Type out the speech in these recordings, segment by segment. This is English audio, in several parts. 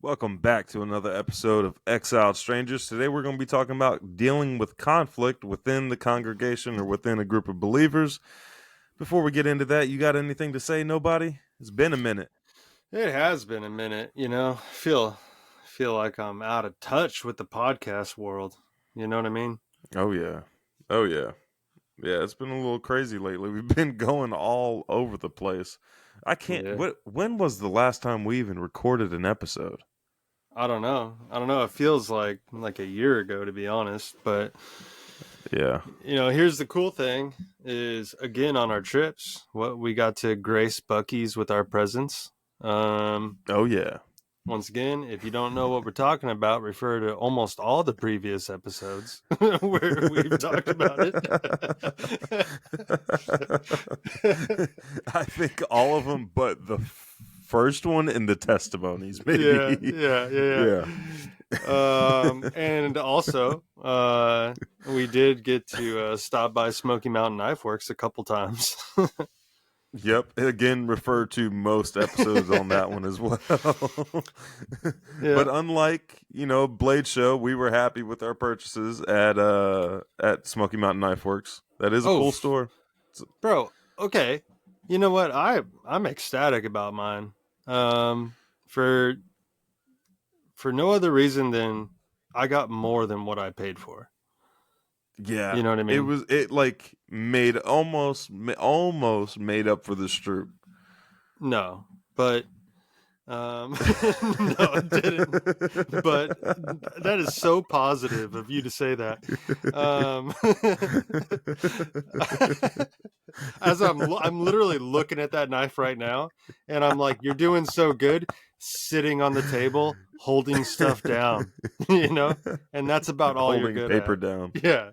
Welcome back to another episode of Exiled Strangers. Today we're going to be talking about dealing with conflict within the congregation or within a group of believers. Before we get into that, you got anything to say, nobody? It's been a minute. It has been a minute, I feel like I'm out of touch with the podcast world. You know what I mean? Oh, yeah. Oh, yeah. Yeah, it's been a little crazy lately. We've been going all over the place. Yeah. When was the last time we even recorded an episode? I don't know. It feels like a year ago, to be honest. But Yeah. here's the cool thing: is again on our trips, what we got to grace Bucky's with our presence. Oh, yeah. Once again, if you don't know what we're talking about, refer to almost all the previous episodes where we've talked about it. I think all of them, but the first one and the testimonies, maybe. Yeah. Yeah. And also, we did get to stop by Smoky Mountain Knife Works a couple times. Yep. Again, refer to most episodes on that one as well. Yeah. But unlike, Blade Show, we were happy with our purchases at Smoky Mountain Knife Works. That is a cool store. Bro, okay. You know what? I'm ecstatic about mine. For no other reason than I got more than what I paid for. Yeah. You know what I mean? It like made almost made up for the Stroop. No, but no, it didn't. But that is so positive of you to say that. As I'm literally looking at that knife right now, and I'm like, "You're doing so good." Sitting on the table, holding stuff down, and that's about all you're Holding good paper at. down. Yeah,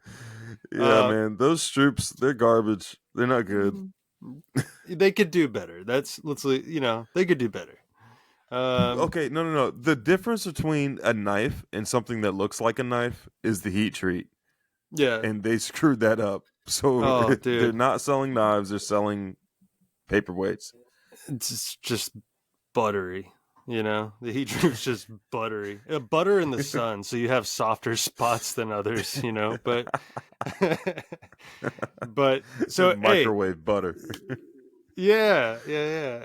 Yeah, man. Those Stroops, they're garbage. They're not good. they could do better. They could do better. Okay, no. The difference between a knife and something that looks like a knife is the heat treat, Yeah. and they screwed that up. So Oh, they're dude, not selling knives; they're selling paperweights. it's just buttery. The heat drink's just buttery. Butter in the sun, so you have softer spots than others. But so hey, Microwave butter. yeah.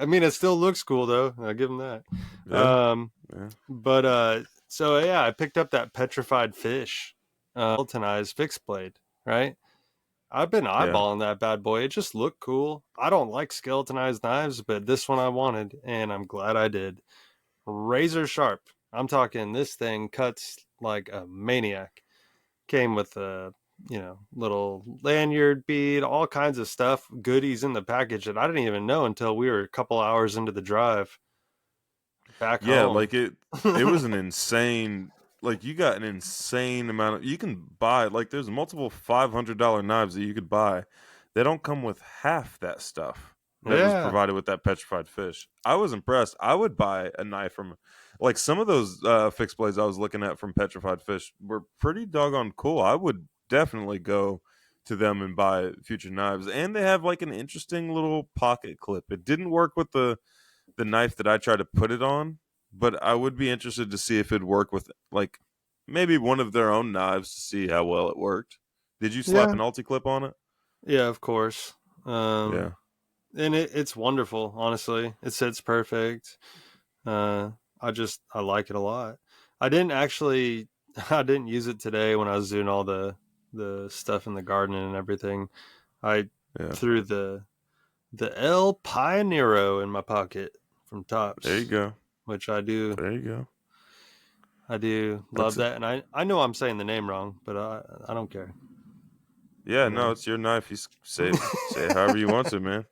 I mean, it still looks cool though. I'll give them that. Yeah, yeah, But so yeah, I picked up that petrified fish, skeletonized fixed blade, right? I've been yeah. eyeballing that bad boy. It just looked cool. I don't like skeletonized knives, but this one I wanted, and I'm glad I did. Razor sharp. I'm talking this thing cuts like a maniac. Came with a little lanyard bead, all kinds of stuff, goodies in the package that I didn't even know until we were a couple hours into the drive back Yeah, home. like it was an insane. Like you got an insane amount of. You can buy like there's multiple $500 knives that you could buy. They don't come with half that stuff that was Yeah. provided with that petrified fish. I was impressed. I would buy a knife from, like some of those fixed blades I was looking at from petrified fish were pretty doggone cool. I would definitely go to them and buy future knives, and they have like an interesting little pocket clip. It didn't work with the knife that I tried to put it on, but I would be interested to see if it'd work with like maybe one of their own knives to see how well it worked. Did you slap Yeah. an ulti clip on it? Yeah, of course. Yeah. And it's wonderful, honestly. It sits perfect. I like it a lot. I didn't actually I didn't use it today when I was doing all the stuff in the garden and everything. I Yeah. threw the El Pioneero in my pocket from There you Tops, go. which I do There you go. love That's it. that, and I know I'm saying the name wrong, but I don't care. Yeah, You no, know. it's your knife. Say it however you want to, man.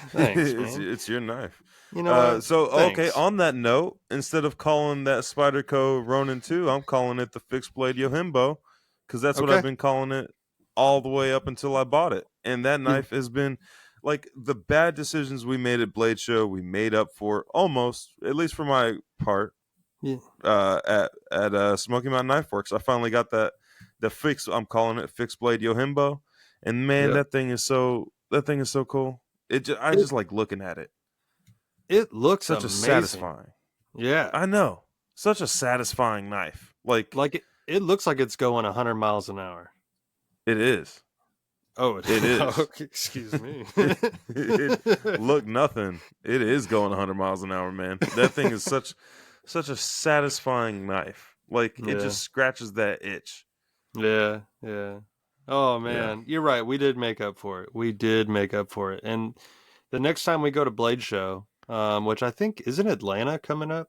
Thanks, man. It's your knife. You know what? So okay, Thanks. on that note, instead of calling that Spyderco Ronin 2, I'm calling it the fixed blade Yohimbo, because that's what I've Okay. been calling it all the way up until I bought it. And that You, knife has been like the bad decisions we made at Blade Show, we made up for almost, at least for my part, you, at Smoky Mountain Knife Works. I finally got the fix. I'm calling it fixed blade Yohimbo, and man, yep. that thing is so cool. I It just like looking at it. it looks Such a amazing. satisfying. Yeah. I know, such a satisfying knife. Like Like it looks like it's going 100 miles an hour. it is. Oh, It oh, is. excuse me. Look nothing. It is going 100 miles an hour, man. That thing is such a satisfying knife. Like it Yeah, just scratches that itch. yeah, yeah. Oh Yeah. man, you're right. We did make up for it. We did make up for it. And the next time we go to Blade Show, which I think isn't Atlanta coming up.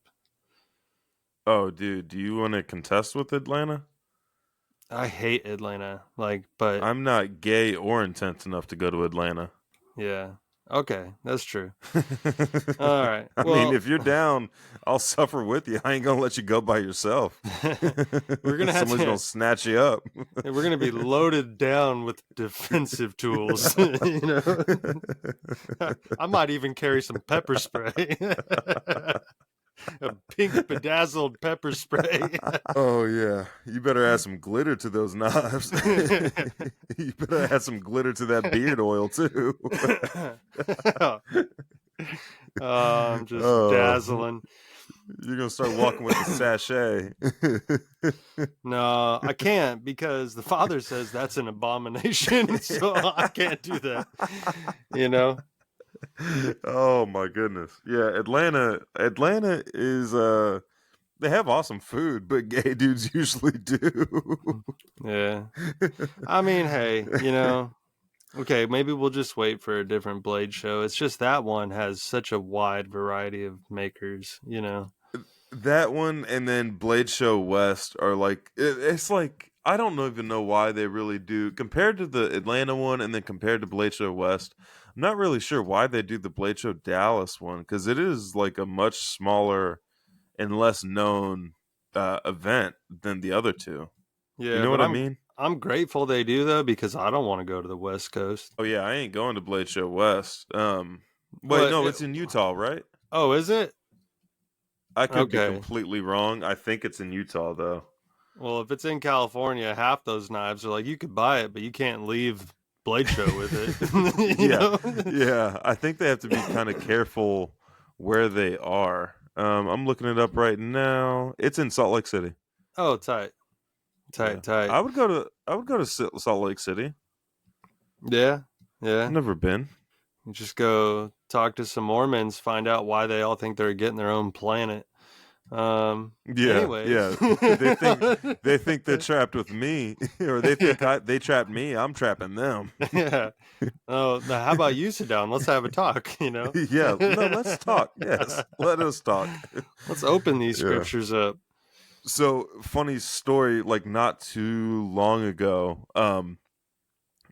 Oh, dude, do you want to contest with Atlanta? I hate Atlanta. Like, but I'm not gay or intense enough to go to Atlanta. yeah. Okay, that's true. All right. I mean, Well, if you're down, I'll suffer with you. I ain't gonna let you go by yourself. we're gonna have Somebody's gonna to. snatch you up. We're gonna be loaded down with defensive tools. You know, I might even carry some pepper spray, a pink bedazzled pepper spray. Oh yeah, you better add some glitter to those knives. You better add some glitter to that beard oil too. I'm just Oh, dazzling. you're gonna start walking with the sachet. No, I can't because the father says that's an abomination, so I can't do that. You know? Oh my goodness. Yeah, Atlanta is they have awesome food, but gay dudes usually do. Yeah. I mean, hey, okay, maybe we'll just wait for a different Blade show. It's just that one has such a wide variety of makers. That one and then Blade Show West are like it's like I don't even know why they really do compared to the Atlanta one and then compared to Blade Show West. I'm not really sure why they do the Blade Show Dallas one because it is like a much smaller and less known event than the other two. You Yeah, know but what I I'm mean? I'm grateful they do though because I don't want to go to the West Coast. Oh yeah, I ain't going to Blade Show West. Wait, What? no, it's in Utah, right? Oh, is it? I could be Okay. completely wrong. I think it's in Utah though. Well, if it's in California, half those knives are like you could buy it, but you can't leave Blade Show with it. you Yeah, know? yeah. I think they have to be kind of careful where they are. I'm looking it up right now. It's in Salt Lake City. Oh, tight, Yeah, tight, tight. I would go to Salt Lake City. Yeah, yeah. Never been. You just go talk to some Mormons, find out why they all think they're getting their own planet. Yeah, Anyways. yeah. They think they're trapped with me, or they think Yeah. they trapped me. I'm trapping them. Yeah. Oh, now how about you sit down? Let's have a talk. Yeah. No, let's talk. Yes, let us talk. Let's open these Yeah. scriptures up. So funny story. Like not too long ago,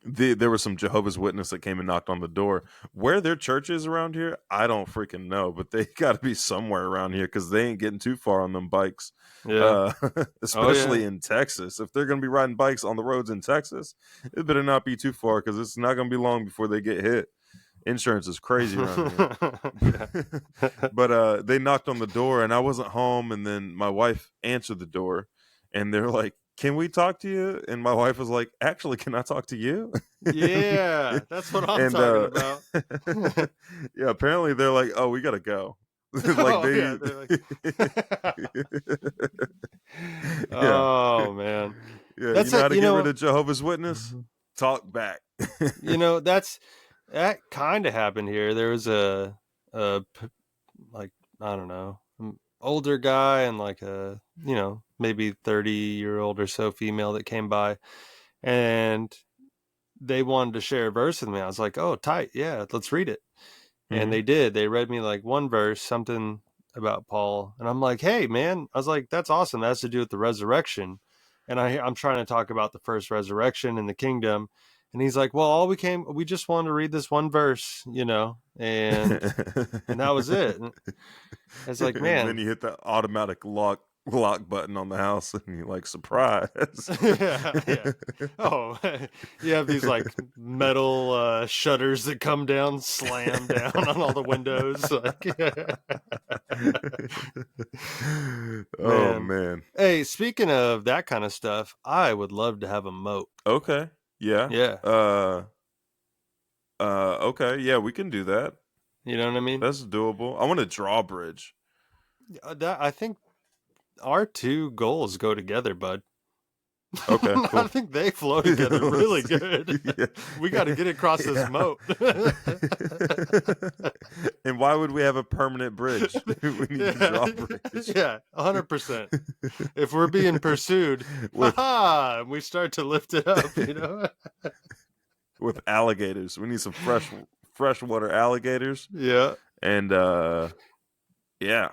there was some Jehovah's Witness that came and knocked on the door. Where their church is around here, I don't freaking know, but they got to be somewhere around here because they ain't getting too far on them bikes, Yeah. uh, Oh yeah. especially in Texas. If they're going to be riding bikes on the roads in Texas, it better not be too far because it's not going to be long before they get hit. Insurance is crazy around here. Yeah. But they knocked on the door and I wasn't home, and then my wife answered the door, and they're like, "Can we talk to you?" And my wife was like, "Actually, can I talk to you?" Yeah, that's what I'm And talking about. yeah, apparently they're like, "Oh, we gotta go." Like Oh they, yeah, they're like yeah, Oh man. yeah. You That's know a how to get rid of Jehovah's Witness? Talk back. that's that kind of happened here. There was like I don't know, older guy and like a maybe 30-year-old or so female that came by, and they wanted to share a verse with me. I was like, oh, tight, yeah, let's read it. And Hmm. they did. They read me like one verse, something about Paul, and I'm like, hey man, I was like, that's awesome. That has to do with the resurrection, and I'm trying to talk about the first resurrection and the kingdom. And he's like, well, we just wanted to read this one verse, and that was it. And it's like, And then man, you hit the automatic lock button on the house, and you're like, surprise. yeah, yeah. Oh, you have these like metal shutters that come down, slam down on all the windows. Like, Oh man. man. Hey, speaking of that kind of stuff, I would love to have a moat. Okay. Yeah. Yeah, Okay. Yeah, we can do that. you know what I mean. That's doable. I want a drawbridge. That I think our two goals go together, bud. Okay, I cool. think they flow together really good. Yeah. We got to get across this Yeah. moat. And why would we have a permanent bridge? We need to Yeah, draw a bridge. yeah, 100%. If we're being pursued, with haha, and we start to lift it up, you know? with alligators. We need some freshwater alligators Yeah. and yeah.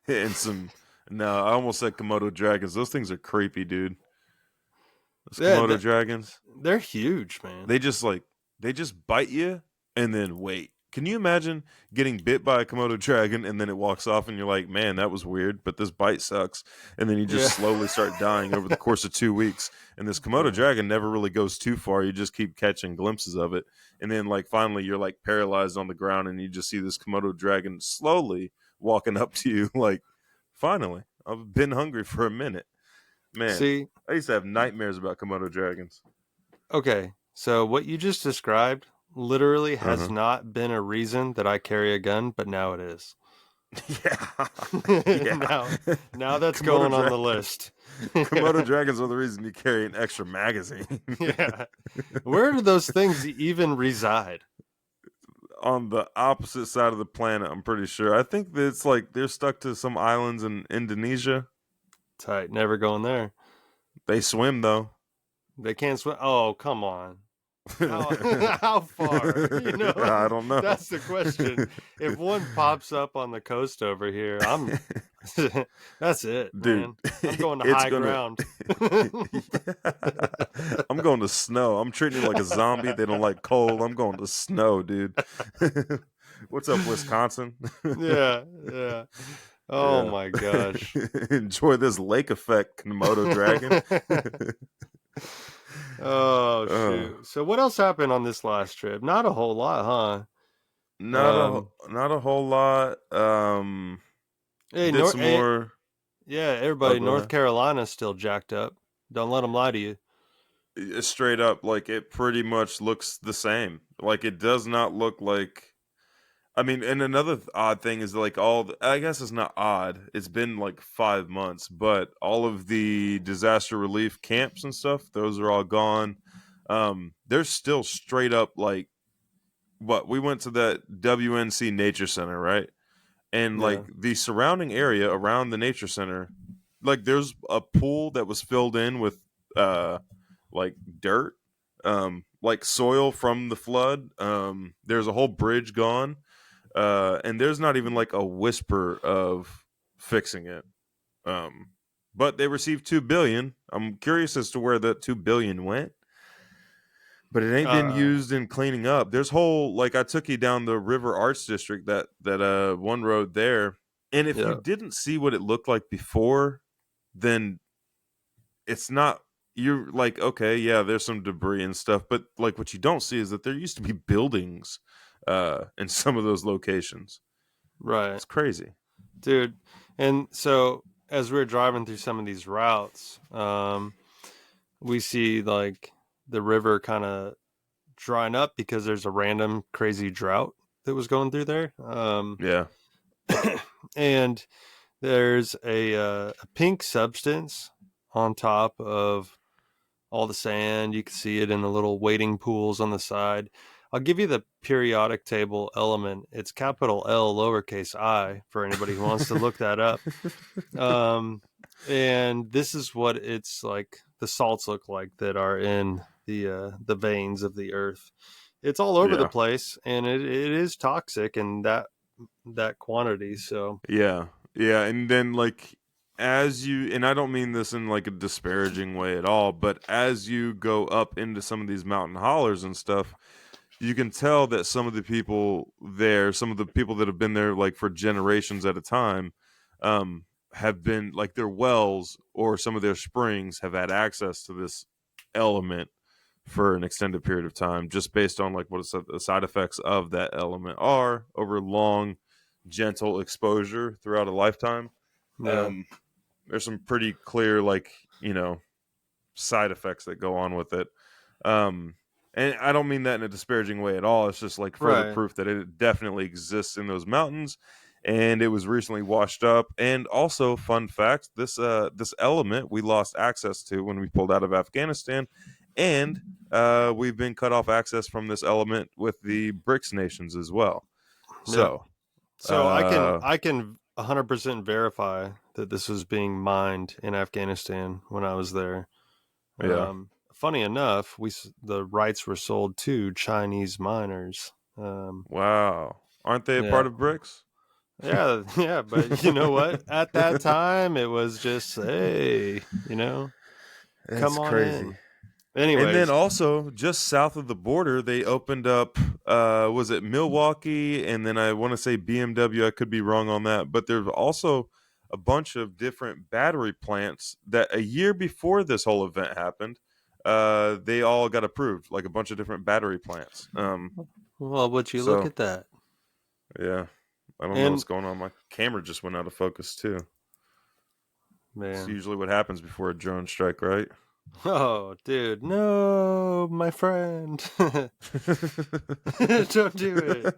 And some no, I almost said Komodo dragons. Those things are creepy, dude. Those Yeah, Komodo dragons. they're huge, man. They just like they just bite you and then wait. Can you imagine getting bit by a Komodo dragon and then it walks off and you're like, man, that was weird, but this bite sucks. And then you just Yeah. slowly start dying over the course of 2 weeks. And this Komodo dragon never really goes too far. You just keep catching glimpses of it. And then like finally you're like paralyzed on the ground and you just see this Komodo dragon slowly walking up to you like, finally, I've been hungry for a minute. Man, See, I used to have nightmares about Komodo dragons. okay, so what you just described literally has Uh-huh. not been a reason that I carry a gun, but now it is. Yeah. Yeah. now, now that's Komodo going on the dragon. list. Komodo dragons are the reason you carry an extra magazine. Yeah. Where do those things even reside? On the opposite side of the planet, I'm pretty sure. I think that it's like they're stuck to some islands in Indonesia. Tight, never going there. They swim though. They can't swim. Oh, come on. How how far? You I know, don't know. that's the question. If one pops up on the coast over here, I'm that's it, Dude, man. I'm going to it's high gonna ground. I'm going to snow. I'm treating you like a zombie. They don't like cold. I'm going to snow, dude. What's up, Wisconsin? Yeah, yeah. Oh Yeah. my gosh. Enjoy this lake effect, Komodo dragon. Oh uh, shoot. So what else happened on this last trip? Not a whole lot, huh? not a whole lot. Hey, Did some more. yeah, Oh, everybody, go North ahead. Carolina's still jacked up. Don't let them lie to you. Straight up, like it pretty much looks the same. Like it does not look like. I mean, and another odd thing is like I guess it's not odd. It's been like 5 months, but all of the disaster relief camps and stuff, those are all gone. There's still straight up like what we went to that WNC Nature Center, right? And Yeah. like the surrounding area around the nature center, like there's a pool that was filled in with uh like dirt, like soil from the flood. There's a whole bridge gone, and there's not even like a whisper of fixing it. Um, but they received 2 billion. I'm curious as to where that 2 billion went, but it ain't been Uh used in cleaning up. There's whole like I took you down the River Arts District, that one road there, and if you yeah. didn't see what it looked like before, then it's not. You're like, okay, yeah, there's some debris and stuff, but like what you don't see is that there used to be buildings in some of those locations. Right. It's crazy. Dude. And so as we're driving through some of these routes, we see like the river kind of drying up because there's a random crazy drought that was going through there. Yeah. And there's a pink substance on top of all the sand. You can see it in the little wading pools on the side. I'll give you the periodic table element. It's capital L lowercase I for anybody who wants to look that up. And this is what it's like. The salts look like that are in the veins of the earth. It's all over the Yeah. place, and it is toxic in that quantity. So Yeah. Yeah. And then, like, as you, and I don't mean this in like a disparaging way at all, but as you go up into some of these mountain hollers and stuff, you can tell that some of the people there, some of the people that have been there like for generations at a time, um, have been like their wells or some of their springs have had access to this element for an extended period of time, just based on like what the side effects of that element are over long, gentle exposure throughout a lifetime. yeah, Um, there's some pretty clear like side effects that go on with it. Um, and I don't mean that in a disparaging way at all. It's just like further right. proof that it definitely exists in those mountains. and it was recently washed up. And also, fun fact: this element we lost access to when we pulled out of Afghanistan, and we've been cut off access from this element with the BRICS nations as well. Yeah. So, So uh, I can 100% verify that this was being mined in Afghanistan when I was there. yeah, Funny enough, the rights were sold to Chinese miners. wow, aren't they a Yeah, part of BRICS? yeah, yeah. But you know what? At that time, it was just, hey, come That's on crazy. in. And then Anyways, also just south of the border, they opened up was it Milwaukee, and then I want to say BMW. I could be wrong on that, but there's also a bunch of different battery plants that a year before this whole event happened, they all got approved, like a bunch of different battery plants. well, would you look So at that? yeah, I don't know And what's going on. My camera just went out of focus too. It's man, usually what happens before a drone strike, right? oh, dude, no, my friend, don't do it.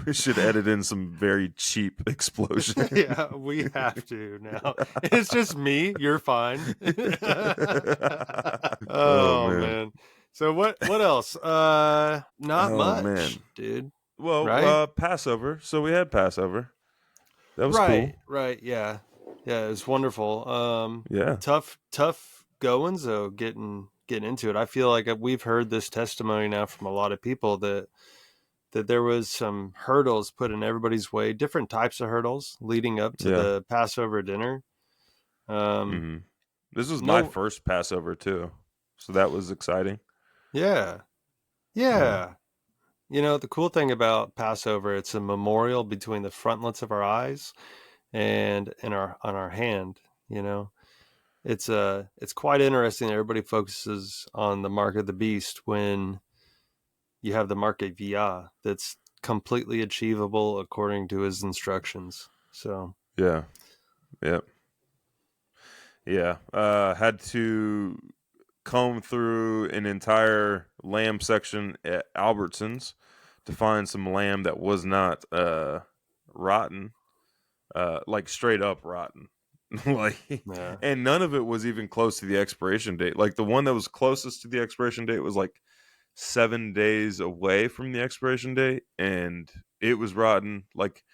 We should edit in some very cheap explosion. Yeah, we have to now. It's just me. You're fine. Oh Oh man. man. So what else? Not Oh much, man. dude. Well, Right? Passover. So we had Passover. That was Right, cool. right, yeah. Yeah, it's wonderful. Yeah. Tough goings though, getting into it. I feel like we've heard this testimony now from a lot of people that there was some hurdles put in everybody's way, different types of hurdles leading up to Yeah. the Passover dinner. Um, hmm This was my no, first Passover too, so that was exciting. yeah, Yeah. yeah. The cool thing about Passover, it's a memorial between the frontlets of our eyes and in our on our hand. You know, it's quite interesting. Everybody focuses on the mark of the beast when you have the mark of Yah that's completely achievable according to his instructions. So Yeah. Yeah. Yeah. Had to comb through an entire lamb section at Albertsons to find some lamb that was not rotten, like straight up rotten. like yeah, and none of it was even close to the expiration date. Like the one that was closest to the expiration date was like 7 days away from the expiration date, and it was rotten. Like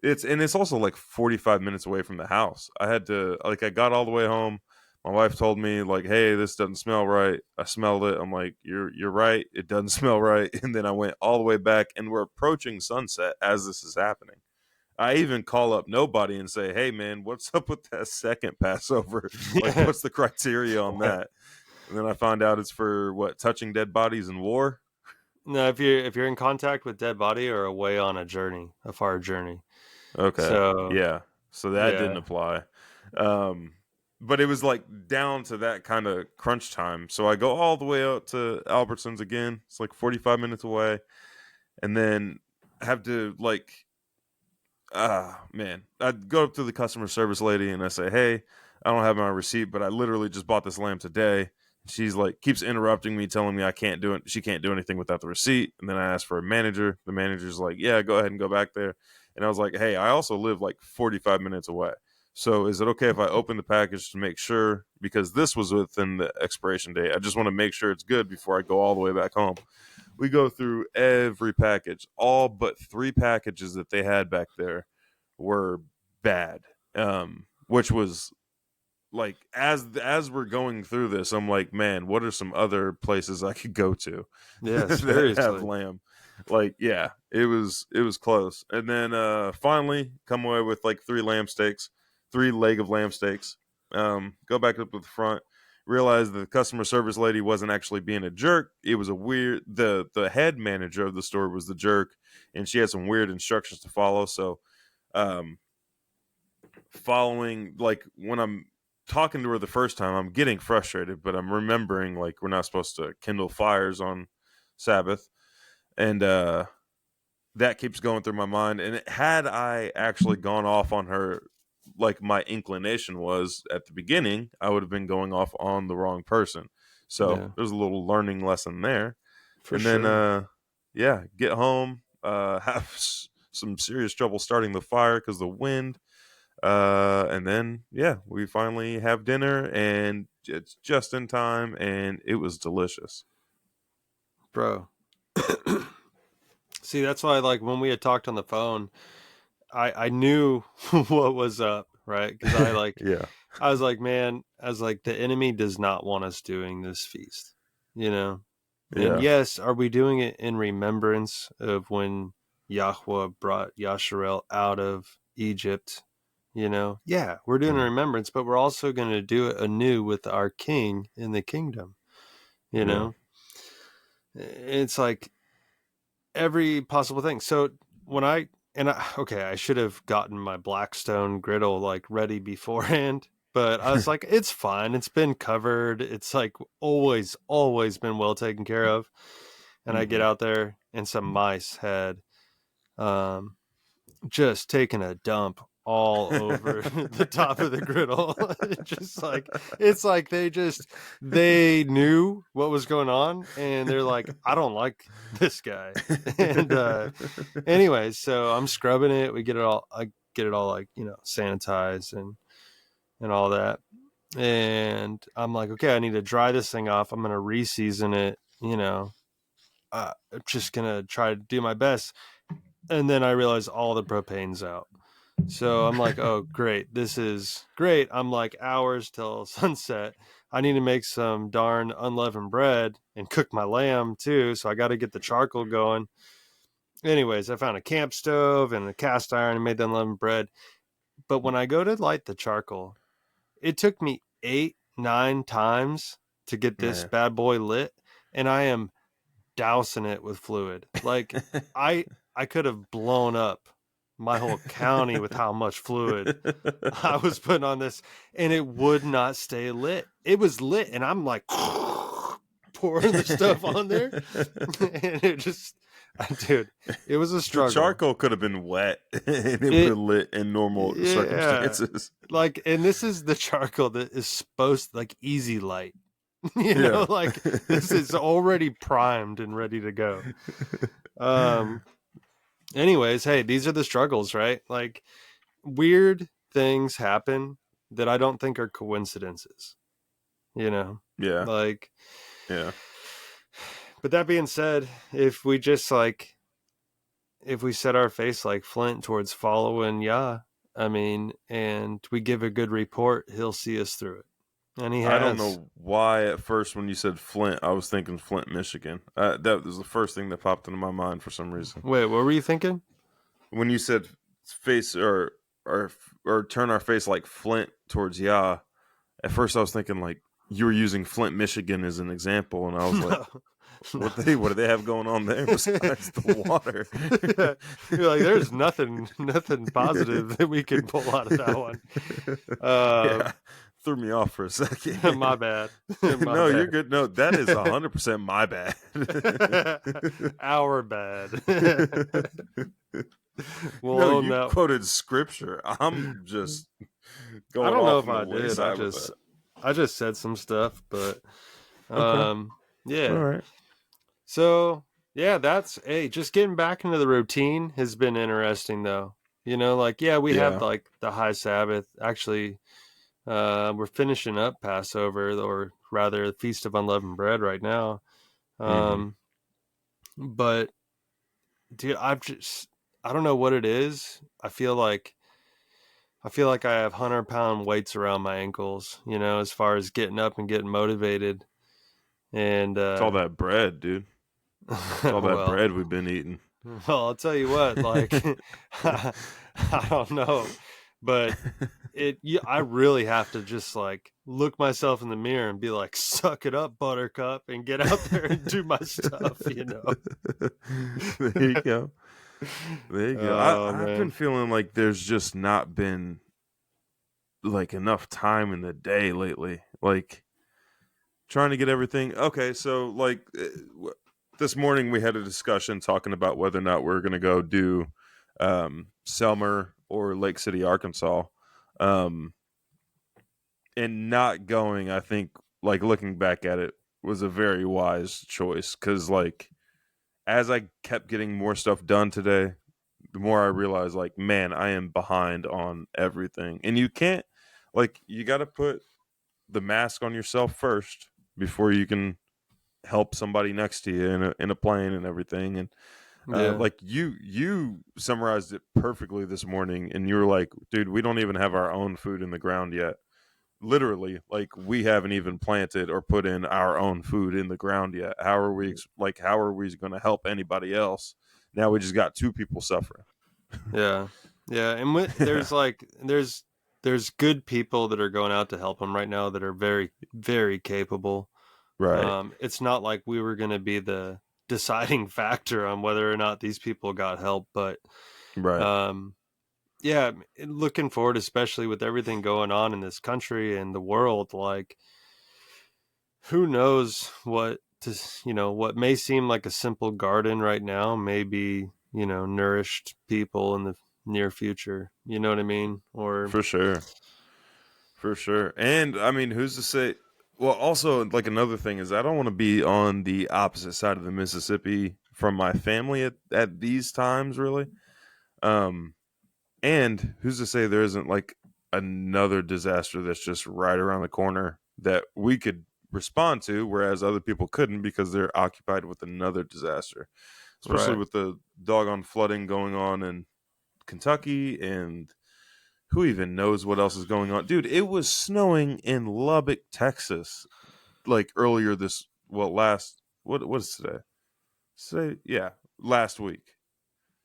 it's also like 45 minutes away from the house. I had to like I got all the way home. My wife told me like, "Hey, this doesn't smell right." I smelled it. I'm like, "You're right. It doesn't smell right." And then I went all the way back, and we're approaching sunset as this is happening. I even call up nobody and say, "Hey, man, what's up with that second Passover? Like, yeah. what's the criteria on that?" And then I find out it's for what, touching dead bodies in war. No, if you're in contact with dead body or away on a journey, a far journey. Okay. So Yeah. So that didn't yeah, apply. Um, but it was like down to that kind of crunch time. So I go all the way out to Albertsons again. It's like 45 minutes away. And then have to like, man, I'd go up to the customer service lady and I say, "Hey, I don't have my receipt, but I literally just bought this lamb today." She's like, keeps interrupting me, telling me I can't do it. She can't do anything without the receipt. And then I asked for a manager. The manager's like, "Yeah, go ahead and go back there." And I was like, "Hey, I also live like 45 minutes away. So is it okay if I open the package to make sure? Because this was within the expiration date. I just want to make sure it's good before I go all the way back home." We go through every package, all but three packages that they had back there were bad. Which was like as we're going through this, I'm like, man, what are some other places I could go to yeah, that have seriously. lamb? Like, yeah, it was close. And then finally come away with like three lamb steaks, three leg of lamb steaks. Go back up to the front, realized the customer service lady wasn't actually being a jerk. It was a weird the head manager of the store was the jerk, and she had some weird instructions to follow. So um following like when I'm talking to her the first time, I'm getting frustrated, but I'm remembering like we're not supposed to kindle fires on Sabbath, and that keeps going through my mind. And had I actually gone off on her, like my inclination was at the beginning, I would have been going off on the wrong person. So Yeah, there's a little learning lesson there. for And then sure. yeah, get home, have some serious trouble starting the fire because the wind. And then we finally have dinner, and it's just in time, and it was delicious. Bro. See, that's why like when we had talked on the phone, I knew what was up, right? Because Yeah, I was like, man, I was like, the enemy does not want us doing this feast, you know. And yeah, yes, are we doing it in remembrance of when Yahweh brought Yasharel out of Egypt? You know, yeah, we're doing a mhm, remembrance, but we're also going to do it anew with our King in the kingdom. You yeah. know, it's like every possible thing. So when okay, I should have gotten my Blackstone griddle like ready beforehand, but I was like, it's fine. It's been covered. It's like always been well taken care of. And I get Hmm. out there, and some mice had um, just taken a dump all over the top of the griddle. Just like it's like they knew what was going on, and they're like, I don't like this guy. And anyways, so I'm scrubbing it. I get it all like, sanitized and all that. And I'm like, okay, I need to dry this thing off. I'm gonna re-season it. I'm just gonna try to do my best. And then I realize all the propane's out. So I'm like, oh, great. This is great. I'm like hours till sunset. I need to make some darn unleavened bread and cook my lamb too. So I got to get the charcoal going. Anyways, I found a camp stove and a cast iron and made the unleavened bread. But when I go to light the charcoal, it took me 8, 9 times to get this Man. bad boy lit. And I am dousing it with fluid. Like I I could have blown up my whole county with how much fluid I was putting on this, and it would not stay lit. It was lit, and I'm like pouring the stuff on there, and it just, dude, it was a The struggle. charcoal could have been wet, and it would It, have lit in normal yeah, circumstances. like, and this is the charcoal that is supposed like easy light. Yeah. Like this is already primed and ready to go. Um, anyways, hey, these are the struggles, right? Like weird things happen that I don't think are coincidences, you know? Yeah. Like, Yeah. but that being said, if we just like, if we set our face like flint towards following Yah, I mean, and we give a good report, he'll see us through it. And he I don't has. know why at first when you said Flint, I was thinking Flint, Michigan. That was the first thing that popped into my mind for some reason. Wait, what were you thinking? When you said face or or turn our face like Flint towards Yah, at first I was thinking like you were using Flint, Michigan as an example, and I was like, No. No. what do they have going on there besides the water? Yeah. You're like, there's nothing positive that we can pull out of that one. Yeah, threw me off for a second. My bad. My No, you're bad. good. No, that is 100% my bad. Our bad. We'll No, own you that. quoted scripture. I'm just I going don't know off if on the I did. wayside with that. I just said some stuff, but Okay. All yeah. right. So yeah, that's, hey, just getting back into the routine has been interesting though. Like, yeah, we have Yeah. like the high Sabbath. Actually, we're finishing up Passover, or rather, the Feast of Unleavened Bread right now. Hmm. Um, but dude, I don't know what it is. I feel like I have 100-pound weights around my ankles, as far as getting up and getting motivated. And It's all that bread, dude. It's all that well, bread we've been eating. I'll tell you what, like, I don't know, but I really have to just like look myself in the mirror and be like, suck it up, buttercup, and get out there and do my stuff. There you go. There you go. Oh I've been man. feeling like there's just not been like enough time in the day lately. Like trying to get everything. Okay, so like this morning we had a discussion talking about whether or not we're going to go do Selmer or Lake City, Arkansas. Um, and not going, I think, like looking back at it, was a very wise choice because, like, as I kept getting more stuff done today, the more I realize, like, man, I am behind on everything. And you can't, like, you got to put the mask on yourself first before you can help somebody next to you in a plane and everything. And Yeah. like you summarized it perfectly this morning, and you were like, dude, we don't even have our own food in the ground yet. Literally, like, we haven't even planted or put in our own food in the ground yet. How are we going to help anybody else? Now we just got two people suffering. Yeah. Yeah. And Yeah, there's like, there's good people that are going out to help them right now that are very, very capable. right, It's not like we were going to be the deciding factor on whether or not these people got help, but right, um, yeah, looking forward, especially with everything going on in this country and the world, like who knows what to, what may seem like a simple garden right now may be, nourished people in the near future. You know what I mean? Or for sure. For sure. And I mean, who's to say? Well, also, like, another thing is I don't want to be on the opposite side of the Mississippi from my family at these times, really. Um, and who's to say there isn't, like, another disaster that's just right around the corner that we could respond to, whereas other people couldn't because they're occupied with another disaster, especially right. with the doggone flooding going on in Kentucky, and who even knows what else is going on? Dude, it was snowing in Lubbock, Texas, like earlier this, well, last, what is today? Say, yeah, last week.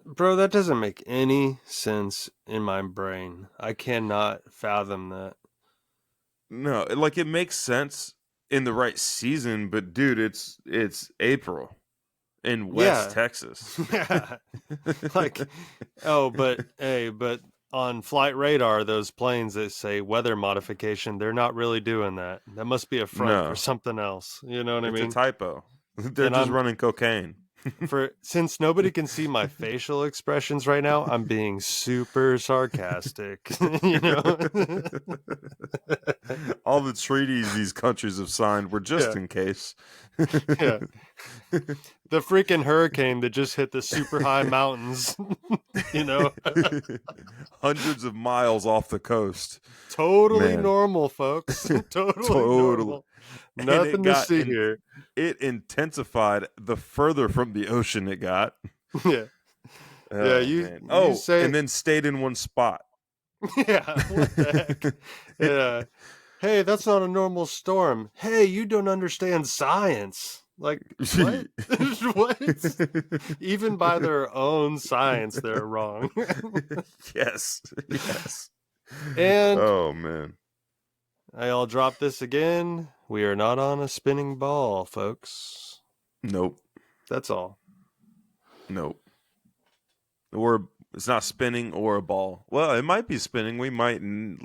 Bro, that doesn't make any sense in my brain. I cannot fathom that. No, like, it makes sense in the right season, but dude, it's April in West Yeah. Texas. Yeah. Like, oh, but hey, but on flight radar, those planes that say weather modification, they're not really doing that. That must be a front for No, something else. You know what I it's a mean? typo. They're And just I'm running cocaine. since nobody can see my facial expressions right now, I'm being super sarcastic. you know? All the treaties these countries have signed were just Yeah. in case. Yeah. The freaking hurricane that just hit the super high mountains, you know? Hundreds of miles off the coast. Totally Man, normal, folks. Totally totally. normal. And it Nothing to got see in, here. it intensified the further from the ocean it got. Yeah. Yeah, Oh you man. you Oh, say and then stayed in one spot. yeah, what the heck? Yeah. Hey, that's not a normal storm. Hey, you don't understand science. Like, what? What? Even by their own science, they're wrong. Yes. Yes. And Oh man. I'll drop this again. We are not on a spinning ball, folks. Nope. That's all. Nope. Or it's not spinning or a ball. Well, it might be spinning. We might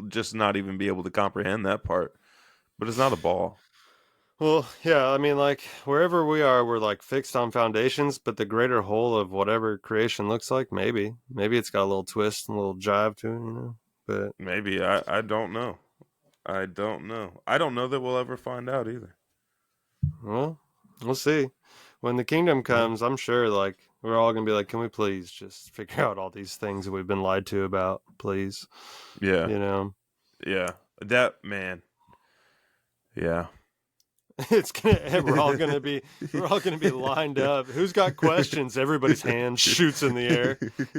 just not even be able to comprehend that part. But it's not a ball. Well, yeah, I mean, like, wherever we are, we're like fixed on foundations, but the greater whole of whatever creation looks like, maybe. Maybe it's got a little twist and a little jive to it. But, Maybe. I don't know. I don't know. I don't know that we'll ever find out either. well, we'll see. When the kingdom Yeah. comes, I'm sure, like, we're all going to be like, can we please just figure out all these things that we've been lied to about, please? Yeah. You know? Yeah. That man. Yeah. It's gonna we're all gonna be lined up. Who's got questions? Everybody's hand shoots in the air.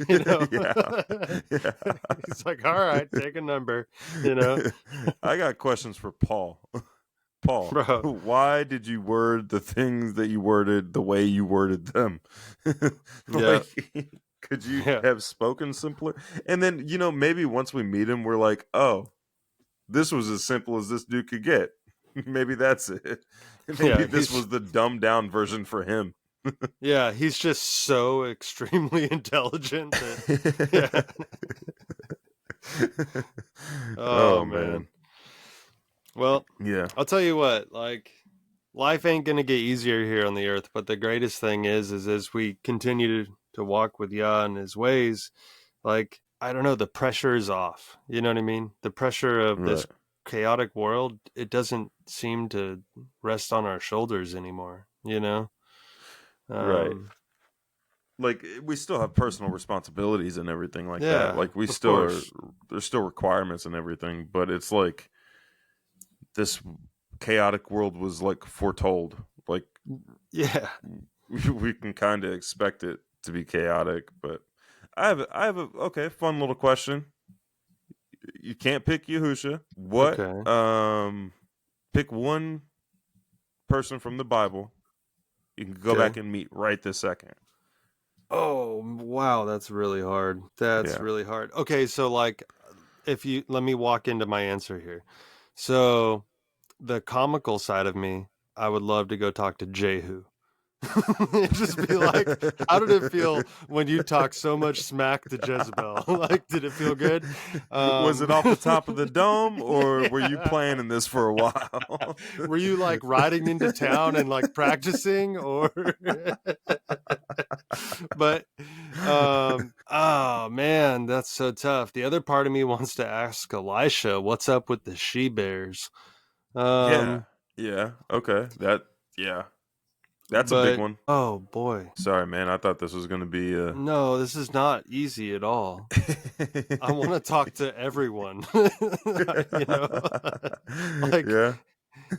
You know, Yeah. Yeah. he's like, "All right, take a number." You know, I got questions for Paul. Paul, bro. why did you word the things that you worded the way you worded them? Yeah, Like, could you yeah, have spoken simpler? And then, maybe once we meet him, we're like, oh, this was as simple as this dude could get. Maybe that's it. Maybe yeah. this was the dumbed down version for him. Yeah, he's just so extremely intelligent that yeah. Oh Oh man. man. Well, Yeah. I'll tell you what. Like, life ain't gonna get easier here on the earth, but the greatest thing is as we continue to walk with Yah and His ways, like, I don't know, the pressure is off. You know what I mean? The pressure of Right. this chaotic world, it doesn't seem to rest on our shoulders anymore, you know? Right. Um, like we still have personal responsibilities and everything like that. Yeah, Like we of still are, course. there's still requirements and everything, but it's like this chaotic world was like foretold. Like Yeah. we can kind of expect it to be chaotic, but I have a okay, fun little question. You can't pick Yahusha. What Okay. pick one person from the Bible you can go back Okay. and meet right this second. Oh, wow, that's really hard. That's Yeah. really hard. Okay, so like if you let me walk into my answer here. So the comical side of me, I would love to go talk to Jehu. Just be like, how did it feel when you talked so much smack to Jezebel? Like, did it feel good? Was it Um, off the top of the dome or were you yeah. planning this for a while? Were you like riding into town and like practicing or but oh man, that's so tough. The other part of me wants to ask Elisha, what's up with the she bears? Yeah. Um Yeah. Okay. Yeah. That's a big but one. oh boy. Sorry, man. I thought this was going to be No, this is not easy at all. I want to talk to everyone. You know, like Yeah.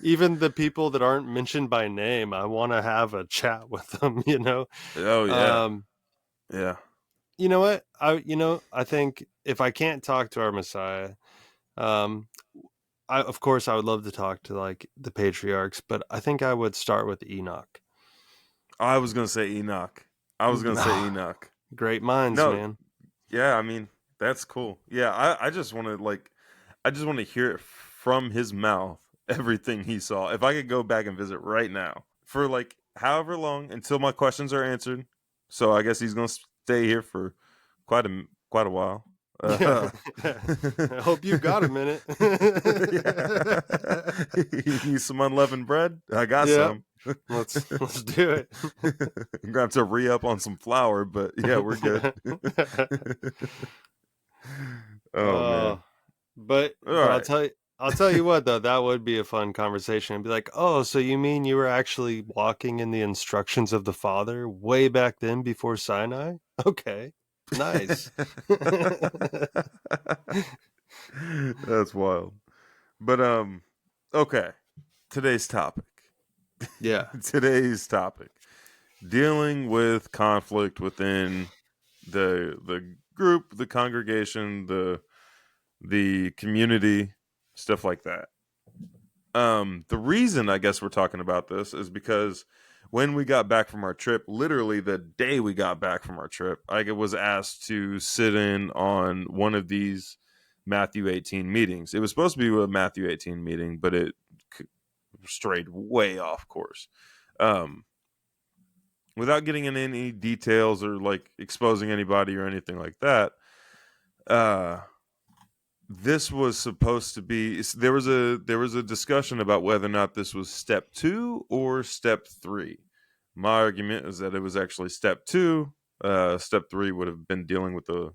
even the people that aren't mentioned by name, I want to have a chat with them, you know. Oh yeah. Um Yeah. you know what? I think if I can't talk to our Messiah, um of course I would love to talk to like the patriarchs, but I think I would start with Enoch. I was going to say Enoch. I was going to say Ah, Enoch. great minds, No, man. yeah, I mean, that's cool. Yeah, I just want to like I just want to hear it from his mouth everything he saw. If I could go back and visit right now for like however long until my questions are answered. So I guess he's going to stay here for quite a while. Yeah. Uh, I hope you've got a minute. yeah. You need some unleavened bread? I got Yeah. some. Let's do it. I'm gonna have to re up on some flour, but yeah, we're good. Oh uh, man. but All but right. I'll tell you what though, that would be a fun conversation. And be like, oh, so you mean you were actually walking in the instructions of the Father way back then before Sinai? Okay, nice. That's wild. But okay. Today's topic. Yeah, Today's topic. Dealing with conflict within the group, the congregation, the community, stuff like that. The reason I guess we're talking about this is because when we got back from our trip, literally the day we got back from our trip, I was asked to sit in on one of these Matthew 18 meetings. It was supposed to be a Matthew 18 meeting, but it strayed way off course. Um, Without getting into any details or like exposing anybody or anything like that, uh, this was supposed to be there was a discussion about whether or not this was step 2 or step 3. My argument is that it was actually step 2. Step 3 would have been dealing with the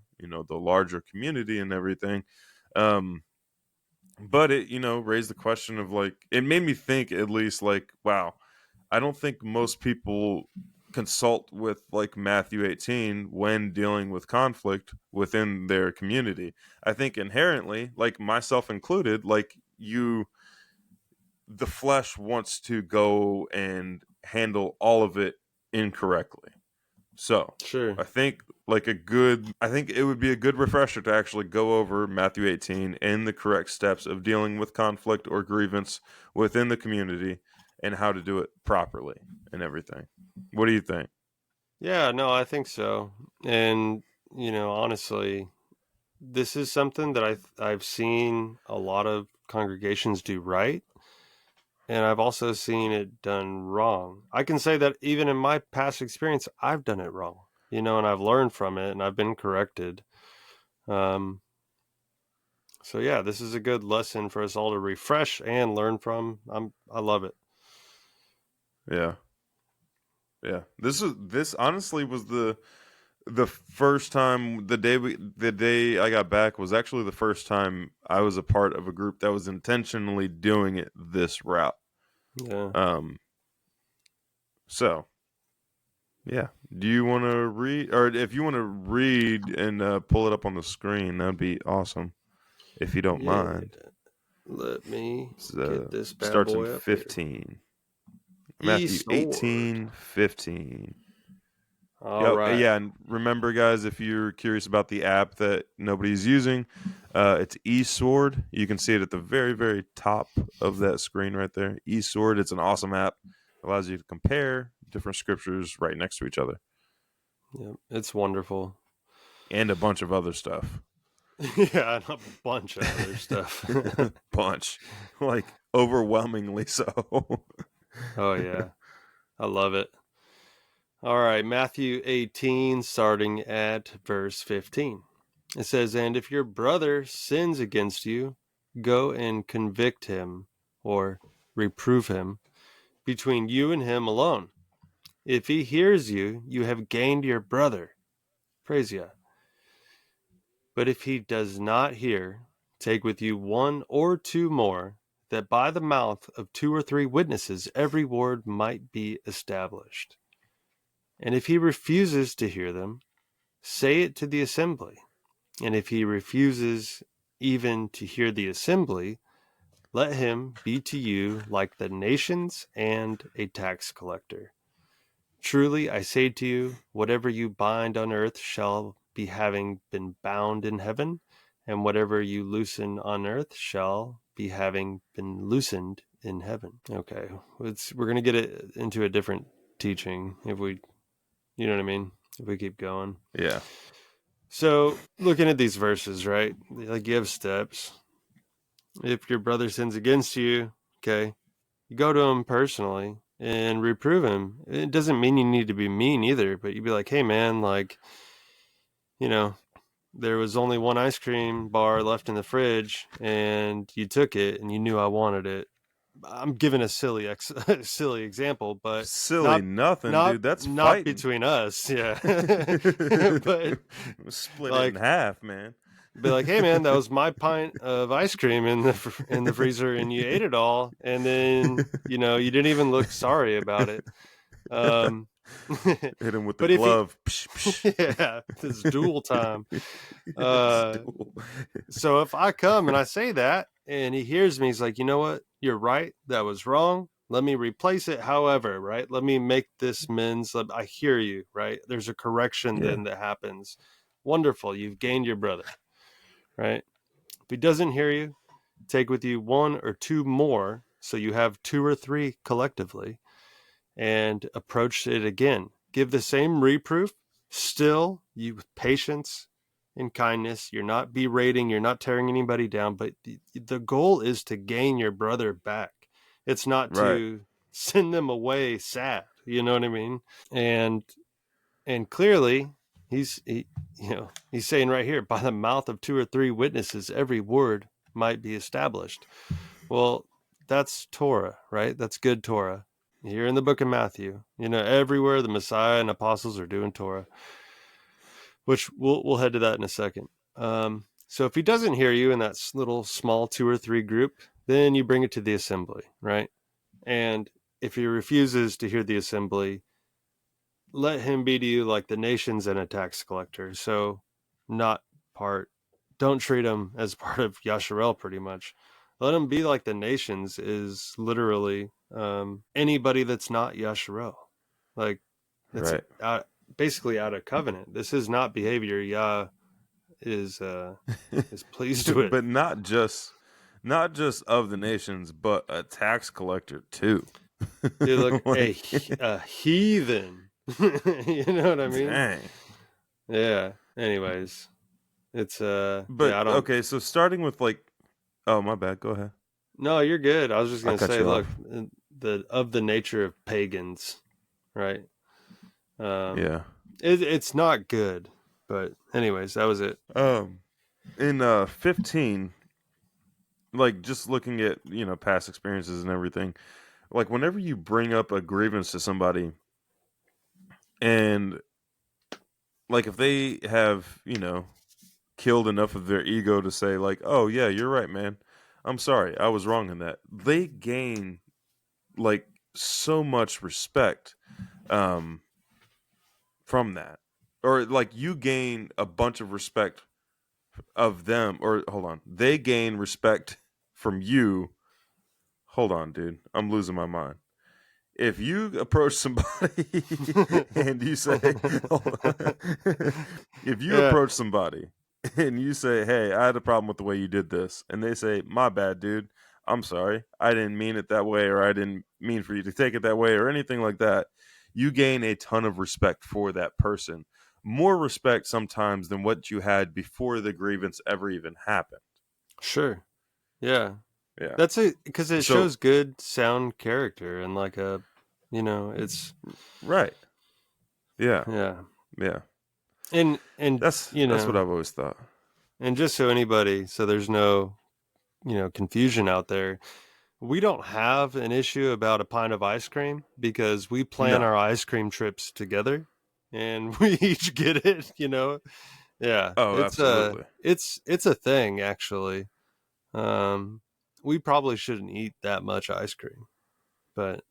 larger community and everything. um but it raised the question of like, it made me think at least like, wow, I don't think most people consult with like Matthew 18 when dealing with conflict within their community. I think inherently, like myself included, like the flesh wants to go and handle all of it incorrectly. So sure. I think it would be a good refresher to actually go over Matthew 18 and the correct steps of dealing with conflict or grievance within the community and how to do it properly and everything. What do you think? Yeah, no, I think so. And honestly, this is something that I've seen a lot of congregations do right, and I've also seen it done wrong. I can say that even in my past experience, I've done it wrong, and I've learned from it and I've been corrected. Um, so yeah, this is a good lesson for us all to refresh and learn from. I love it. Yeah. Yeah. This honestly was the first time, the day I got back was actually the first time I was a part of a group that was intentionally doing it this route. Yeah. Um so, yeah, Do you want to read, or if you want to read and pull it up on the screen, that'd be awesome. If you don't Yeah. mind, Let me it get this bad starts in boy up here. 15. Matthew Sword. 18:15. All Yep. right. Yeah. And remember, guys, if you're curious about the app that nobody's using, it's eSword. You can see it at the very, very top of that screen right there. eSword. It's an awesome app. It allows you to compare different scriptures right next to each other Yep. It's wonderful. and a bunch of other stuff. Yeah, and a bunch of other stuff. Bunch. Like, overwhelmingly so. Oh, yeah. I love it. All right. Matthew 18, starting at verse 15. It says, "And if your brother sins against you, go and convict him or reprove him between you and him alone. If he hears you, you have gained your brother. Praise Yah. But if he does not hear, take with you one or two more, that by the mouth of two or three witnesses every word might be established. And if he refuses to hear them, say it to the assembly. And if he refuses even to hear the assembly, let him be to you like the nations and a tax collector. Truly, I say to you, whatever you bind on earth shall be having been bound in heaven, and whatever you loosen on earth shall be having been loosened in heaven." Okay, we're going to get it into a different teaching if we, you know what I mean, if we keep going. Yeah. So, looking at these verses, right, they give steps. If your brother sins against you, okay, you go to him personally and reprove him. It doesn't mean you need to be mean either, but you'd be like, "Hey, man, like, you know, there was only one ice cream bar left in the fridge, and you took it, and you knew I wanted it." I'm giving a silly example, but Silly not nothing, not dude. That's not fighting. between us, yeah. But Split it in like, half, man. be like, "Hey, man, that was my pint of ice cream in the freezer, and you ate it all, and then you didn't even look sorry about it." Um, Hit him with the but if he, glove. Psh, psh. yeah, it's dual time. It's Uh, dual. so if I come and I say that, and he hears me, he's like, "You know what? You're right. That was wrong. Let me replace it. However, right? Let me make this amends. I hear you, right? There's a correction Yeah. then that happens. Wonderful. You've gained your brother, right? If he doesn't hear you, take with you one or two more, so you have two or three collectively, and approach it again. Give the same reproof, still you with patience and kindness. You're not berating, you're not tearing anybody down, but the goal is to gain your brother back. It's not Right. to send them away sad. You know what I mean? And clearly he's saying right here, by the mouth of two or three witnesses every word might be established. Well, that's Torah, right? That's good Torah. Here in the book of Matthew, everywhere the Messiah and apostles are doing Torah, which we'll head to that in a second. So if he doesn't hear you in that little small two or three group, then you bring it to the assembly, right? And if he refuses to hear the assembly, let him be to you like the nations and a tax collector. So not part, don't treat him as part of Yasharel pretty much. Let him be like the nations is literally anybody that's not Yasharel. Like, that's Right. basically out of covenant. This is not behavior Yah is pleased with. But not just of the nations, but a tax collector too. Dude, look, Like, a heathen. You know what I mean? dang. Yeah. Anyways, it's But yeah, I don't. okay, so starting with like, oh my bad. Go ahead. No, you're good. I was just I gonna cut say, you look, off. the nature of pagans, right? Um, Yeah. it's not good. But anyways, that was it. Um. In 15, like just looking at past experiences and everything, like whenever you bring up a grievance to somebody, and like if they have killed enough of their ego to say like, oh yeah, you're right, man, I'm sorry, I was wrong in that, they gain like so much respect um from that, or like you gain a bunch of respect of them, or hold on, they gain respect from you. Hold on, dude, I'm losing my mind. If you approach somebody and you say, if you Yeah, approach somebody and you say, hey, I had a problem with the way you did this, and they say, my bad, dude, I'm sorry, I didn't mean it that way, or I didn't mean for you to take it that way, or anything like that, you gain a ton of respect for that person. More respect sometimes than what you had before the grievance ever even happened. sure. Yeah. Yeah. That's it, because it So, shows good sound character and like it's right. Yeah. yeah. Yeah. And That's what I've always thought. and just so anybody, so there's no, confusion out there. We don't have an issue about a pint of ice cream because we plan No. our ice cream trips together and we each get it. Yeah. Oh, It's absolutely. it's a thing actually. Um we probably shouldn't eat that much ice cream, but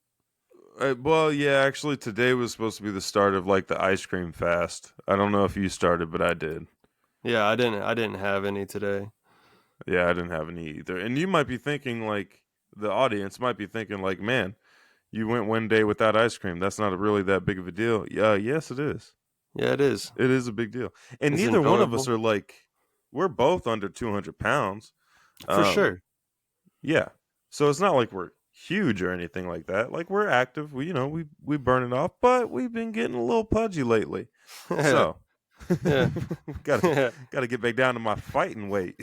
Well, yeah, actually, today was supposed to be the start of like the ice cream fast. I don't know if you started, but I did. yeah, I didn't have any today. Yeah, I didn't have any either. And you might be thinking, like, the audience might be thinking, like, man, you went one day without ice cream. That's not really that big of a deal. Yeah, yes, it is. Yeah, it is. It is a big deal. And It's neither one of us enjoyable are like, we're both under 200 pounds. for Um, sure. yeah. So it's not like we're huge or anything like that. Like we're active. We burn it off, but we've been getting a little pudgy lately. Yeah. So Yeah. gotta Yeah. gotta get back down to my fighting weight.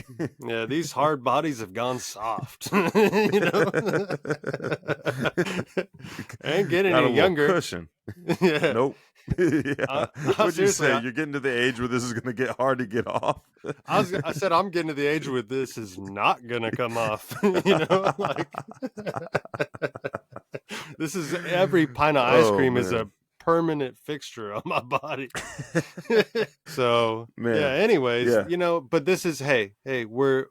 Yeah, these hard bodies have gone soft. I ain't getting Got a any little younger. cushion. Yeah. Nope. Yeah. What'd you Seriously, say? You're getting to the age where this is gonna get hard to get off. I said I'm getting to the age where this is not gonna come off. Like this is every pint of ice Oh cream is man. a permanent fixture on my body. So yeah, Man. anyways, Yeah. but this is hey, we're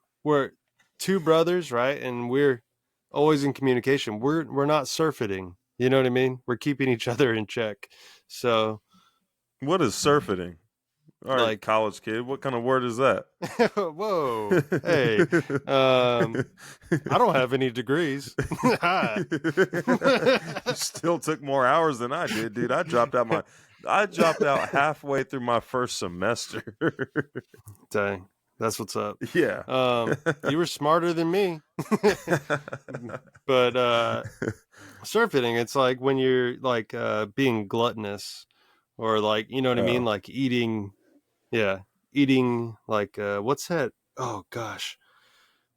two brothers, right? And we're always in communication. We're not surfeiting. You know what I mean? We're keeping each other in check. So What is surfeiting? All right, like college kid. What kind of word is that? whoa, hey, I don't have any degrees. Hi. You still took more hours than I did, dude. I dropped out halfway through my first semester. Dang, that's what's up. Yeah. You were smarter than me. But surfeiting, it's like when you're like being gluttonous or like, you know what I mean? Oh, Like eating like what's that? Oh gosh.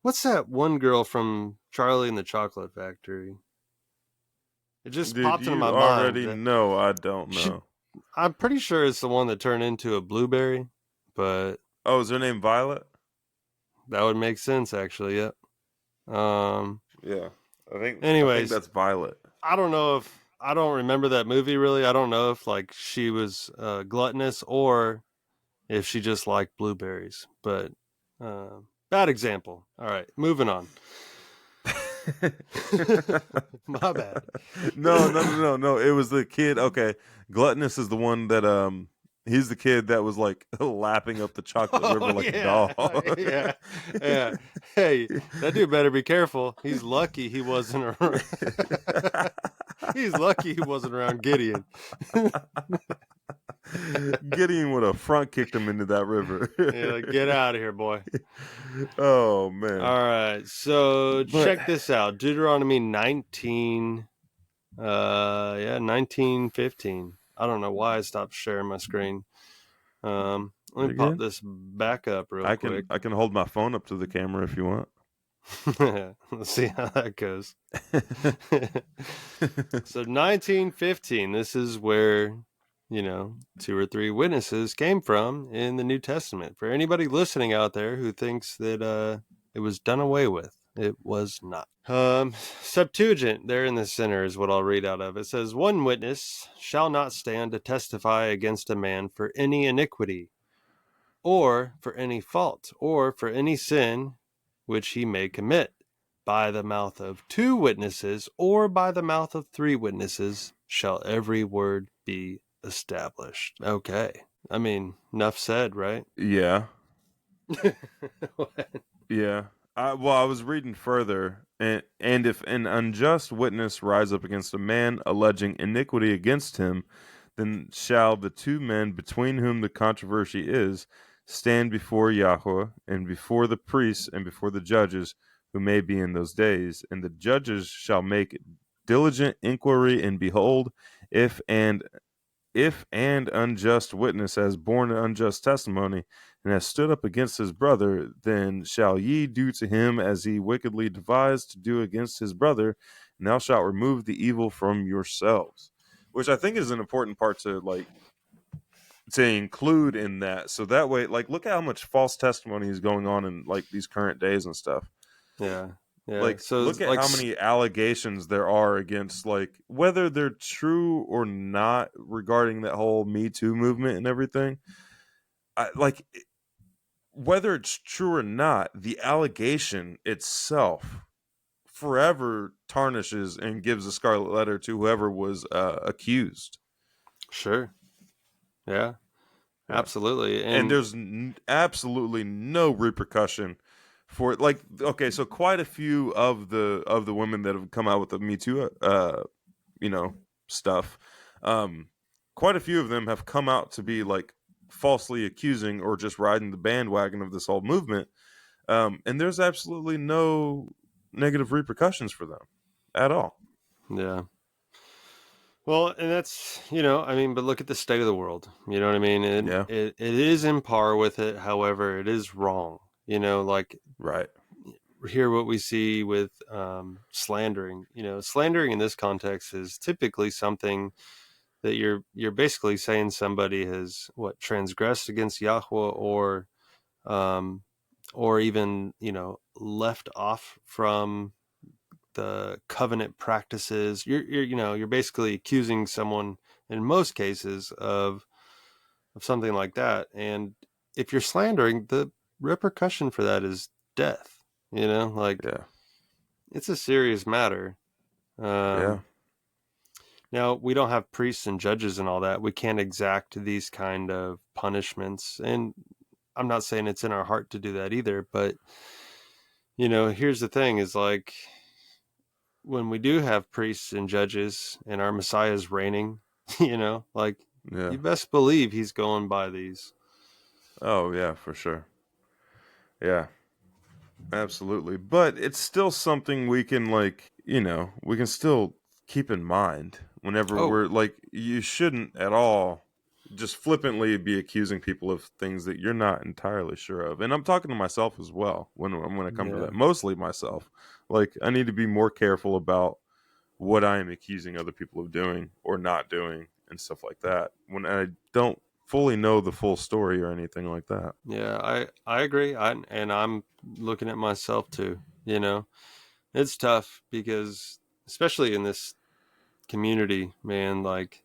What's that one girl from Charlie and the Chocolate Factory? It just dude, popped into my you mind. already know I don't She know. I'm pretty sure it's the one that turned into a blueberry, but Oh, is her name Violet? that would make sense actually. Yep. Um Yeah. I think anyways, that's Violet. I don't remember that movie really. I don't know if like she was gluttonous or if she just liked blueberries. But bad example. All right, moving on. My bad. No. It was the kid. Okay, gluttonous is the one that he's the kid that was like lapping up the chocolate river Oh like a yeah, dog. yeah, yeah. Hey, that dude better be careful. He's lucky he wasn't around. He's lucky he wasn't around Gideon. Gideon would have front kicked him into that river. Yeah, like, get out of here, boy. Oh man. All right, so But check this out. Deuteronomy 19 19:15. I don't know why I stopped sharing my screen. Let me you're pop good. this back up real I can quick. I can hold my phone up to the camera if you want. Let's see how that goes. So 19:15, this is where, two or three witnesses came from in the New Testament. For anybody listening out there who thinks that it was done away with, it was not. Septuagint, there in the center is what I'll read out of. It says, one witness shall not stand to testify against a man for any iniquity, or for any fault, or for any sin which he may commit. By the mouth of two witnesses, or by the mouth of three witnesses, shall every word be established. Okay. I mean, enough said, right? Yeah. What? Yeah. I was reading further, and if an unjust witness rise up against a man alleging iniquity against him, then shall the two men between whom the controversy is stand before Yahweh and before the priests and before the judges who may be in those days, and the judges shall make diligent inquiry, and behold, if and if an unjust witness has borne an unjust testimony and has stood up against his brother, then shall ye do to him as he wickedly devised to do against his brother, and thou shalt remove the evil from yourselves. Which I think is an important part to include in that. So that way, like, look at how much false testimony is going on in like these current days and stuff. Yeah. Yeah. Like, So look at how many allegations there are against, like, whether they're true or not regarding that whole Me Too movement and everything. Like, whether it's true or not, the allegation itself forever tarnishes and gives a scarlet letter to whoever was accused. sure. Yeah. Yeah. Absolutely. And And there's absolutely no repercussion for it. Like, okay, so quite a few of the women that have come out with the Me Too you know, stuff. Um, Quite a few of them have come out to be like falsely accusing or just riding the bandwagon of this whole movement. And there's absolutely no negative repercussions for them at all. yeah. Well, and that's, you know, I mean, but look at the state of the world. You know what I mean? And Yeah, it is in par with it. However, it is wrong. You know, like right. here what we see with slandering. You know, slandering in this context is typically something that you're basically saying somebody has what transgressed against Yahweh um, or even left off from the covenant practices. You're basically accusing someone in most cases of something like that. And if you're slandering, the repercussion for that is death. Like Yeah, it's a serious matter. yeah, Um, Now we don't have priests and judges and all that. We can't exact these kind of punishments, and I'm not saying it's in our heart to do that either. But here's the thing: is like when we do have priests and judges and our Messiah is reigning, like yeah. you best believe he's going by these. Oh, yeah, for sure. Yeah, absolutely. But it's still something we can, like, we can still keep in mind whenever Oh, we're like, you shouldn't at all just flippantly be accusing people of things that you're not entirely sure of. And I'm talking to myself as well when I come to yeah, that. Mostly myself. Like, I need to be more careful about what I am accusing other people of doing or not doing and stuff like that when I don't fully know the full story or anything like that. yeah. I agree. And I'm looking at myself too. It's tough because especially in this community, man, like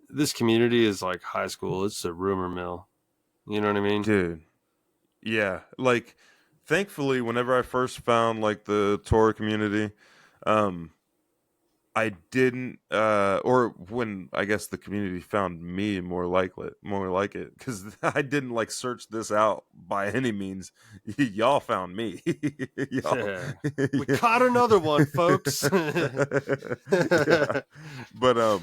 this community is like high school. It's a rumor mill. You know what I mean? Dude, yeah, like, thankfully, whenever I first found like the Torah community, um, I didn't, or when I guess the community found me more like it, because I didn't like search this out by any means. Y'all found me, y'all. Yeah. We caught another one, folks. Yeah, but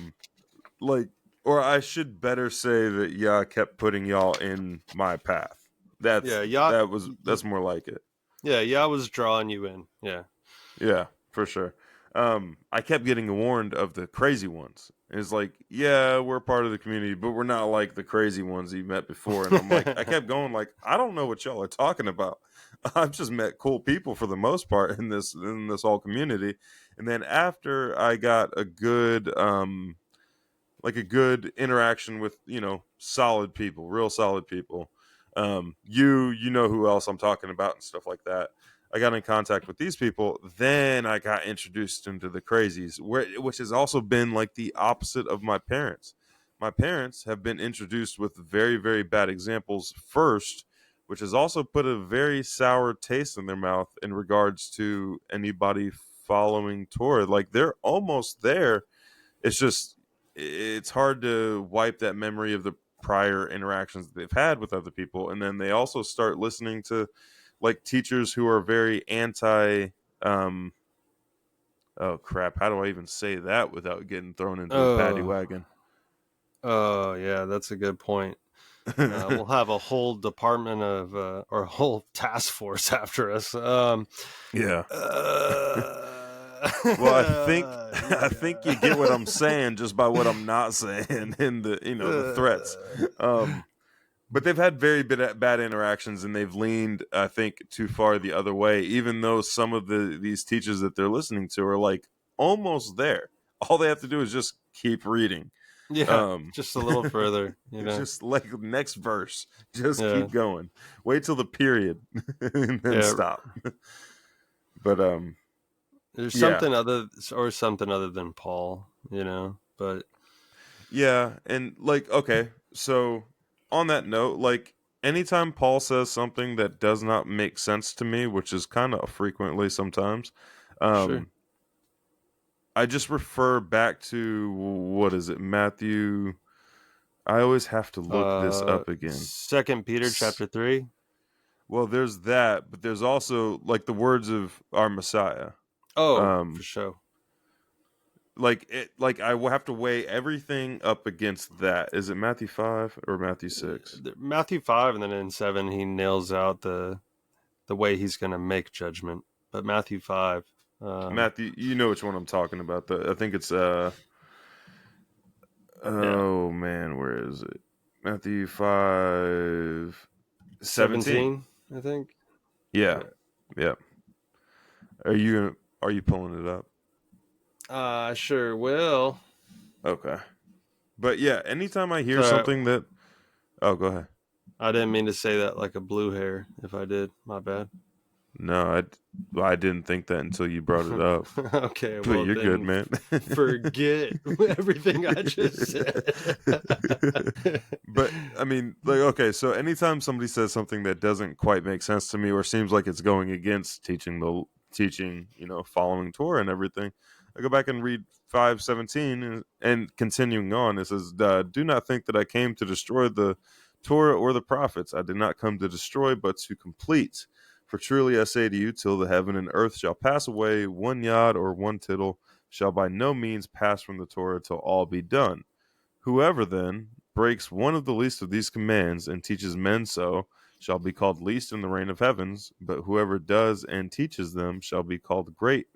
like, or I should better say that, yeah, I kept putting y'all in my path. Yeah, yeah, That's more like it. yeah. I was drawing you in. Yeah, Yeah, for sure. I kept getting warned of the crazy ones. It's like, yeah, we're part of the community, but we're not like the crazy ones you met before. And I'm like, I kept going, like, I don't know what y'all are talking about. I've just met cool people for the most part in this whole community. And then after I got a good like a good interaction with, solid people, real solid people. You know who else I'm talking about and stuff like that. I got in contact with these people, then I got introduced into the crazies, which has also been like the opposite of my parents. My parents have been introduced with very, very bad examples first, which has also put a very sour taste in their mouth in regards to anybody following Torah. Like, they're almost there. It's just it's hard to wipe that memory of the prior interactions that they've had with other people, and then they also start listening to like teachers who are very anti. Um, oh crap! How do I even say that without getting thrown into a paddy Oh, wagon? oh yeah, that's a good point. We'll have a whole department of or a whole task force after us. Yeah. Well, I think I think you get what I'm yeah. saying just by what I'm not saying in the the threats. Um, but they've had very bad interactions, and they've leaned, I think, too far the other way. Even though some of these teachers that they're listening to are like almost there, all they have to do is just keep reading. Yeah, Um, just a little further, you it's know. just like next verse, just Yeah, keep going. Wait till the period, and then yeah. stop. But There's yeah, something other than Paul, you know. But yeah, and like, okay, so on that note, like anytime Paul says something that does not make sense to me, which is kind of frequently sometimes, sure. um, I just refer back to what is it, Matthew? I always have to look this up again. Second Peter S- chapter 3. Well, there's that, but there's also like the words of our Messiah. Oh, for Um, sure. like I will have to weigh everything up against that. Is it Matthew 5 or Matthew 6? Matthew 5, and then in 7 he nails out the way he's going to make judgment. But Matthew 5, um, Matthew, you know which one I'm talking about. I think it's yeah, oh man, where is it? Matthew 5:17. 17, I think. Yeah. Yeah. Yeah. Are you pulling it up? I sure will. Okay. But yeah, anytime I hear So something that oh, go ahead. I didn't mean to say that like a blue hair. If I did, my bad. No, I didn't think that until you brought it up. Okay, But well you're good, then man. forget everything I just said. But I mean, like, okay, so anytime somebody says something that doesn't quite make sense to me or seems like it's going against teaching, following Torah and everything, I go back and read 5:17 and continuing on. It says, "Do not think that I came to destroy the Torah or the prophets. I did not come to destroy, but to complete. For truly I say to you, till the heaven and earth shall pass away, one yod or one tittle shall by no means pass from the Torah till all be done. Whoever then breaks one of the least of these commands and teaches men so shall be called least in the reign of heavens, but whoever does and teaches them shall be called great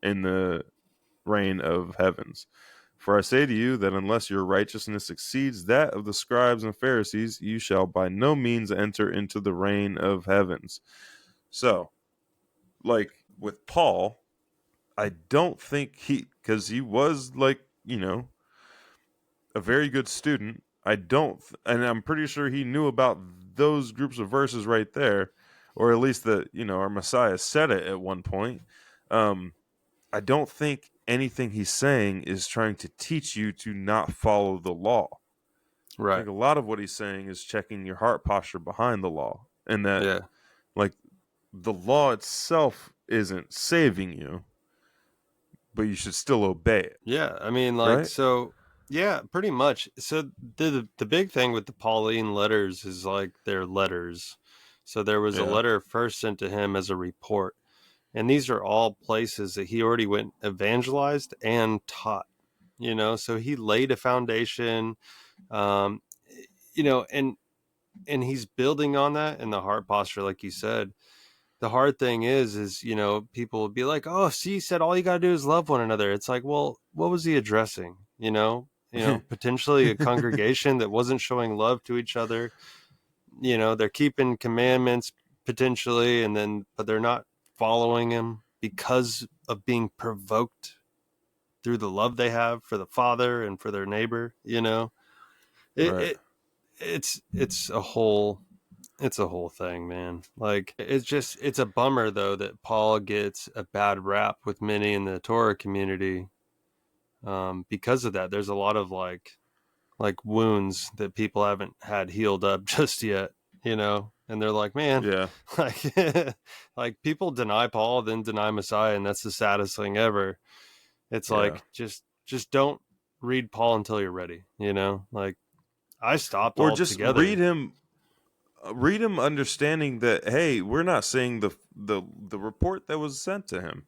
in the reign of heavens. For I say to you that unless your righteousness exceeds that of the scribes and Pharisees, you shall by no means enter into the reign of heavens." So, like with Paul, I don't think because he was like, a very good student. I don't, and I'm pretty sure he knew about those groups of verses right there, or at least that our Messiah said it at one point. Um, I don't think anything he's saying is trying to teach you to not follow the law. I Right. think a lot of what he's saying is checking your heart posture behind the law, and that Yeah. like the law itself isn't saving you, but you should still obey it, Yeah. I mean, like, right? so, yeah, pretty much. So the big thing with the Pauline letters is like they're letters. So there was a Yeah. letter first sent to him as a report. And these are all places that he already went evangelized and taught, so he laid a foundation, um, and he's building on that in the heart posture, like you said. The hard thing is people will be like, "Oh, see, he said all you got to do is love one another." It's like, well, what was he addressing? Potentially a congregation that wasn't showing love to each other. They're keeping commandments potentially, and then but they're not following him because of being provoked through the love they have for the Father and for their neighbor. It, Right. it it's a whole thing, man. Like it's a bummer though that Paul gets a bad rap with many in the Torah community, because of that. There's a lot of like wounds that people haven't had healed up just yet, and they're like, man, Yeah. like like people deny Paul, then deny Messiah, and that's the saddest thing ever. It's Yeah. like just don't. read Paul until you're ready. Like I stopped Or just altogether. read him understanding that, hey, we're not seeing the report that was sent to him.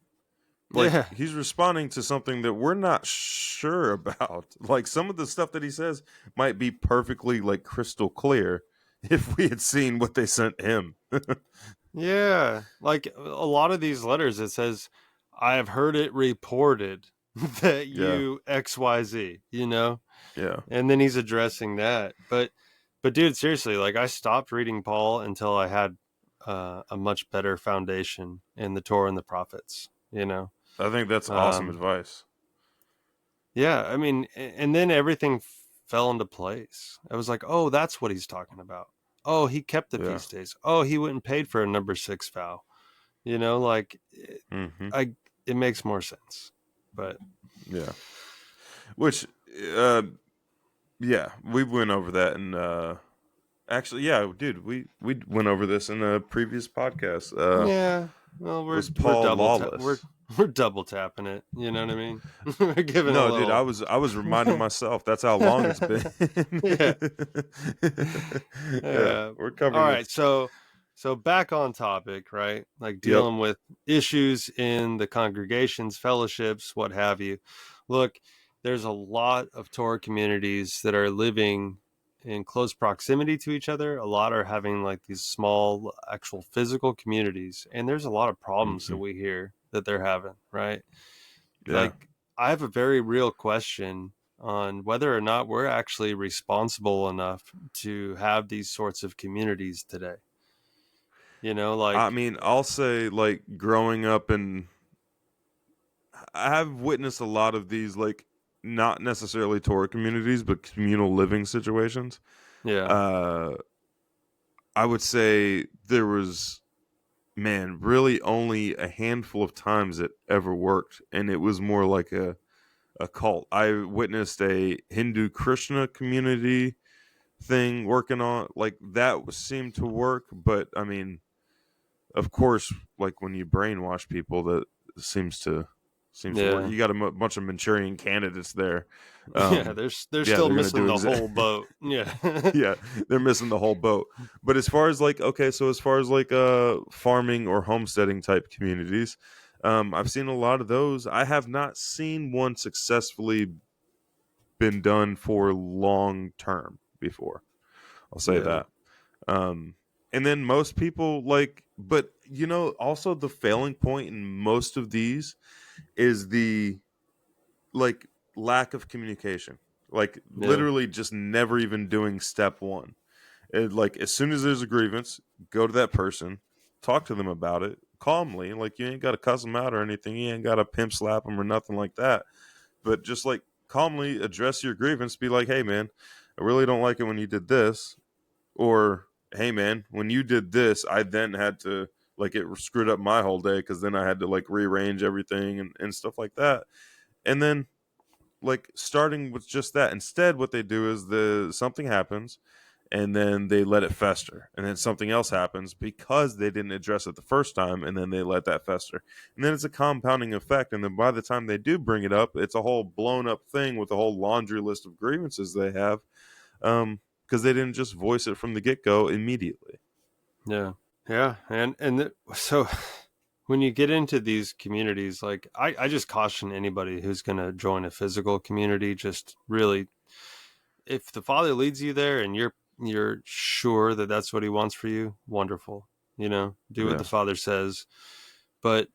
Like, Yeah, he's responding to something that we're not sure about. Like, some of the stuff that he says might be perfectly like crystal clear if we had seen what they sent him. yeah. Like a lot of these letters, it says, "I have heard it reported that Yeah, you XYZ," yeah. and then he's addressing that. But dude, seriously, like I stopped reading Paul until I had a much better foundation in the Torah and the prophets. I think that's awesome Um, advice. yeah, I mean, and then everything fell into place. I was like, oh, that's what he's talking about. Oh, he kept the Yeah. feast days. Oh, he went and paid for a number 6 vow. Like Hmm. I, it makes more sense. But Yeah. Which, uh, yeah, we went over that, and actually, yeah, dude, we went over this in a previous podcast. yeah, well, Was we're Paul double we're lawless? we're double tapping it. You know what I mean? We're giving a No, dude, I little. was I was reminding myself that's how long it's been. Yeah. Yeah, Yeah. we're All covering right. this. So back on topic, right? Like Yep. dealing with issues in the congregations, fellowships, what have you. Look, there's a lot of Torah communities that are living in close proximity to each other. A lot are having like these small, actual physical communities, and there's a lot of problems that Hmm. we hear that they're having, right? Yeah. Like, I have a very real question on whether or not we're actually responsible enough to have these sorts of communities today. I Like, mean, I'll say, like, growing up, and I have witnessed a lot of these, like, not necessarily Torah communities, but communal living situations. yeah, Uh, I would say there was, man, really only a handful of times it ever worked, and it was more like a cult. I witnessed a Hindu Krishna community thing working on like that seemed to work, but I mean, of course, like when you brainwash people, that seems to work. yeah, You got a bunch of Manchurian candidates there. yeah. Um, They're yeah, still they're gonna missing do the whole exactly. boat. Yeah, Yeah, they're missing the whole boat. But as far as like, okay, so as far as like farming or homesteading type communities, I've seen a lot of those. I have not seen one successfully been done for long term before. I'll say yeah, that. Um, and then most people like, but also the failing point in most of these is the like lack of communication. Like yeah, literally just never even doing step one. Like as soon as there's a grievance, go to that person, talk to them about it calmly. Like you ain't got to cuss them out or anything. You ain't got to pimp slap them or nothing like that. But just like calmly address your grievance. Be like, hey man, I really don't like it when you did this. Or hey man, when you did this, I then had to like it screwed up my whole day because then I had to like rearrange everything and stuff like that. And then like starting with just that. Instead, what they do is the something happens and then they let it fester. And then something else happens because they didn't address it the first time and then they let that fester. And then it's a compounding effect. And then by the time they do bring it up, it's a whole blown up thing with a whole laundry list of grievances they have. Because they didn't just voice it from the get go immediately. yeah, yeah. So when you get into these communities, like I just caution anybody who's going to join a physical community, just really, if the Father leads you there and you're sure that that's what He wants for you, wonderful. Do what Yeah. the Father says. But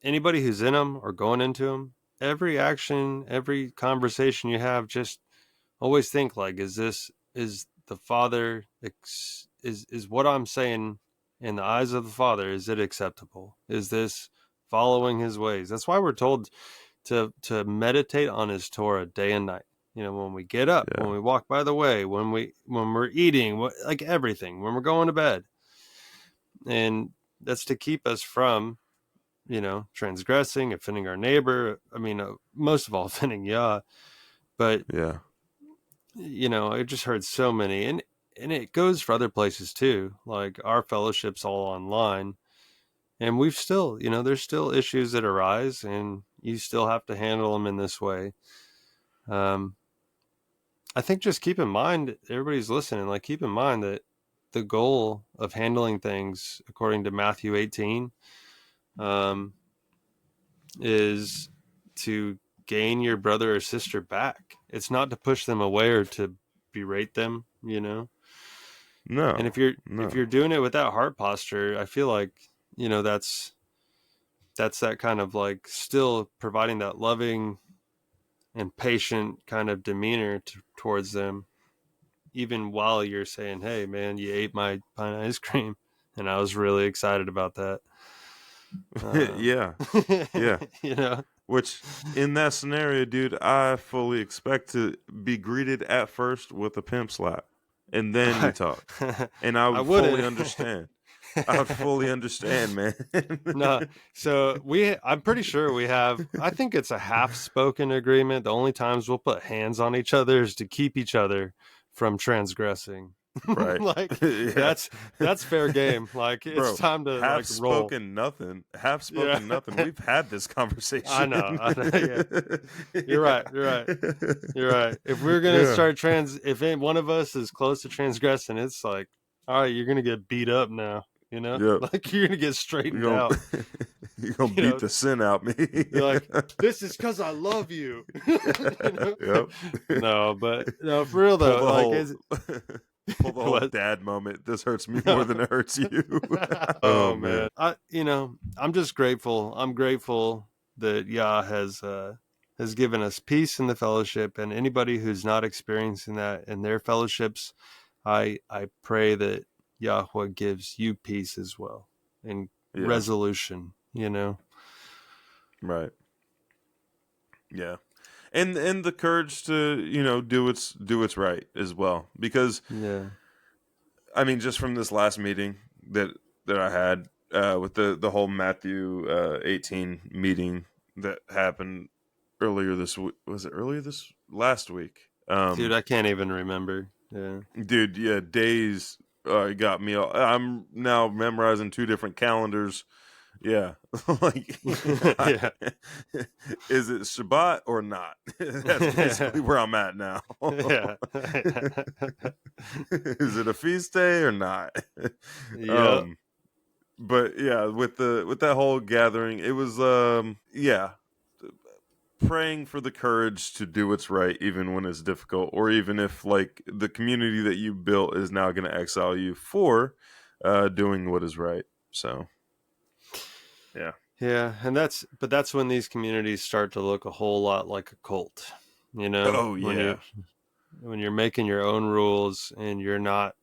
anybody who's in them or going into them, every action, every conversation you have, just always think like, is the Father is what I'm saying in the eyes of the Father? Is it acceptable? Is this following His ways? That's why we're told to meditate on His Torah day and night. When we get up, when Yeah. we walk by the way, when we're eating, like everything, when we're going to bed, and that's to keep us from transgressing, offending our neighbor. I mean, most of all, offending Yah. But Yeah. I just heard so many, and it goes for other places too. Like our fellowship's all online, and we've still, there's still issues that arise, and you still have to handle them in this way. Um, I think just keep in mind, everybody's listening, like keep in mind that the goal of handling things according to Matthew 18 um, is to gain your brother or sister back. It's not to push them away or to berate them, you know. And No, if no. you're doing it with that heart posture, I feel like, you know, that's that kind of like still providing that loving and patient kind of demeanor towards them, even while you're saying, "Hey, man, you ate my pint ice cream, and I was really excited about that." Um, Yeah, yeah. you know, Which in that scenario, dude, I fully expect to be greeted at first with a pimp slap, and then we I, talk, and I I would fully wouldn't. understand. I would fully understand, man. No, so I'm pretty sure we have. I think it's a half-spoken agreement. The only times we'll put hands on each other is to keep each other from transgressing. Right? Like Yeah, that's fair game. Like it's bro. time to Half like roll. spoken nothing. Half Yeah, spoken nothing. We've had this I conversation. know. I know. Yeah, you're Yeah, right. You're right. You're right. If we're gonna yeah, start if one of us is close to transgressing, it's like, all right, you're gonna get beat up now. You know, yep. like you're gonna get You're straightened gonna out. you're gonna You beat know, the sin out me. you're like, this is because I love you. You know? Yep. No, but no, for real Pull though, the like whole it's pull the whole what. dad moment. This hurts me more than it hurts you. Oh Oh man. man, I'm just grateful. I'm grateful that Yah has given us peace in the fellowship, and anybody who's not experiencing that in their fellowships, I pray that Yahweh gives you peace as well and Yeah. resolution. You know, Right. Yeah. And the courage to, do what's right as well. Because yeah, I mean, just from this last meeting that I had with the whole Matthew 18 meeting that happened earlier this week. Was it earlier this last week? dude, I can't even remember. Yeah. Dude, yeah, days got me. I'm now memorizing two different calendars. Yeah, like, Yeah. is it Shabbat or not? That's Yeah. basically where I'm at now. Yeah. Is it a feast day or not? Yep. um, but yeah, with that whole gathering, it was yeah, praying for the courage to do what's right even when it's difficult, or even if like the community that you built is now going to exile you for doing what is right. So yeah. Yeah, and that's when these communities start to look a whole lot like a cult. You know, Oh yeah. when you're making your own rules and you're not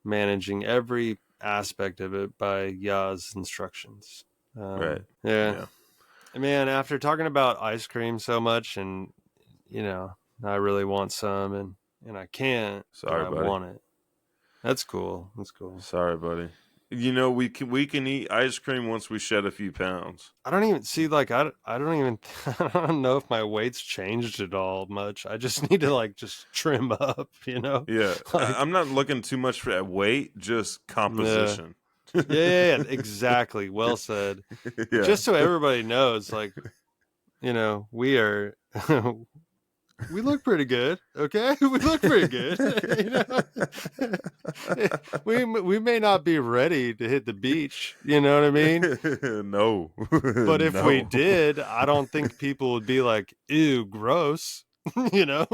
managing every aspect of it by Yah's instructions. Right. Yeah, Yeah. man. After talking about ice cream so much, and you know, I really want some, and I can't, but Sorry, I buddy. want it. That's cool. That's cool. Sorry, buddy. We can eat ice cream once we shed a few pounds. I don't even see like I don't even I don't know if my weight's changed at all much. I just need to like just trim up, you know? Yeah, Like I'm not looking too much for weight, just yeah. composition. Yeah, exactly. Well said. Yeah. Just so everybody knows, like, you know, we are we look pretty good, okay? We look pretty good. You know? We may not be ready to hit the beach, you know what I mean? No. But if we No. did, I don't think people would be like, ew, gross. You know?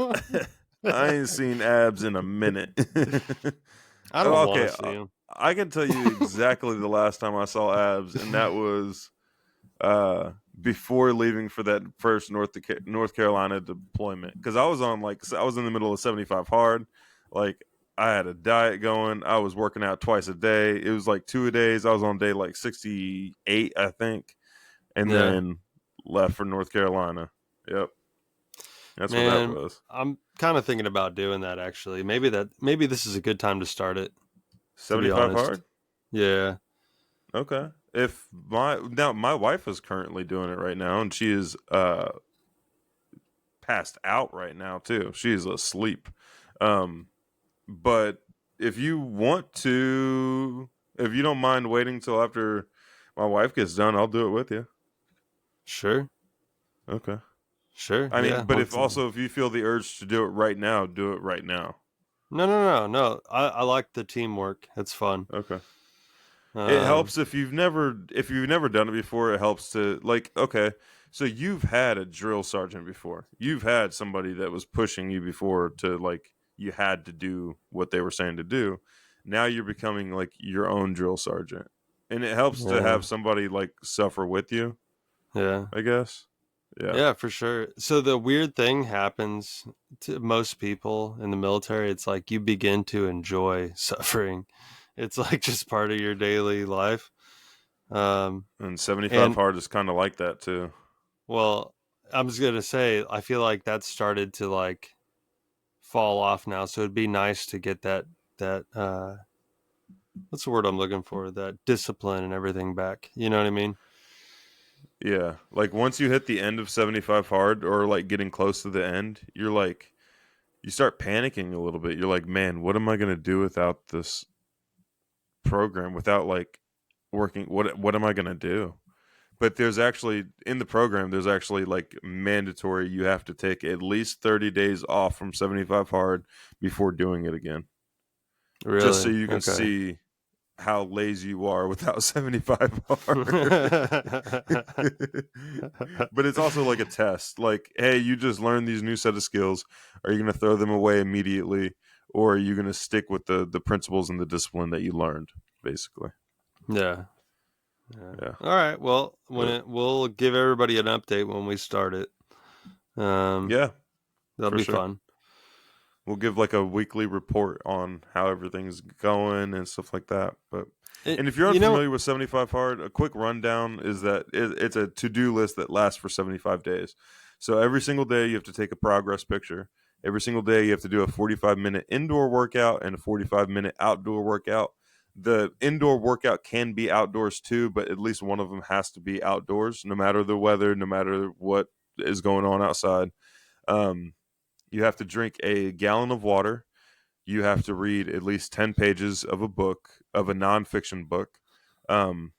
I ain't seen abs in a minute. I don't want to Okay, see them. I can tell you exactly the last time I saw abs, and that was before leaving for that first North Carolina deployment. Because I was in the middle of 75 hard. Like, I had a diet going. I was working out twice a day. It was like 2 a days. I was on day like 68, I think, and Yeah, then left for North Carolina. Yep, that's what that man, was. I'm kind of thinking about doing that actually. Maybe this is a good time to start it, to be 75 honest. hard. Yeah. Okay. If my wife is currently doing it right now, and she is passed out right now too. She's asleep. Um, but if you want to, if you don't mind waiting till after my wife gets done, I'll do it with you. Sure. Okay. Sure. I Yeah. mean, but if you feel the urge to do it right now, do it right now. No. I like the teamwork. It's fun. Okay. It Um, helps if you've never done it before. It helps to like okay. So you've had a drill sergeant before. You've had somebody that was pushing you before to like you had to do what they were saying to do. Now you're becoming like your own drill sergeant, and it helps to yeah. have somebody like suffer with you. Yeah. I guess. Yeah. Yeah, for sure. So the weird thing happens to most people in the military. It's like you begin to enjoy suffering. It's like just part of your daily life. Um, And 75 and hard is kind of like that too. well, I'm just gonna say, I feel like that started to like fall off now. So it'd be nice to get that what's the word I'm looking for? That discipline and everything back. You know what I mean? Yeah. Like once you hit the end of 75 hard or like getting close to the end, you're like you start panicking a little bit. You're like, "Man, what am I going to do without this program without like working what am I going to do?" But there's actually in the program there's actually like mandatory you have to take at least 30 days off from 75 hard before doing it again. Just so Really? you can Okay. see how lazy you are without 75 hard. But it's also like a test. Like, hey, you just learned these new set of skills. Are you going to throw them away immediately, or are you going to stick with the principles and the discipline that you learned? Basically, Yeah. Yeah. yeah. All right. Well, But we'll give everybody an update when we start it. Um, yeah, that'll for be sure. fun. We'll give like a weekly report on how everything's going and stuff like that. But It, and if you're you know, unfamiliar with 75 hard, a quick rundown is that it's a to-do list that lasts for 75 days. So every single day you have to take a progress picture. Every single day you have to do a 45-minute indoor workout and a 45-minute outdoor workout. The indoor workout can be outdoors too, but at least one of them has to be outdoors, no matter the weather, no matter what is going on outside. Um, you have to drink a gallon of water. You have to read at least 10 pages of a book, of a nonfiction book. Um,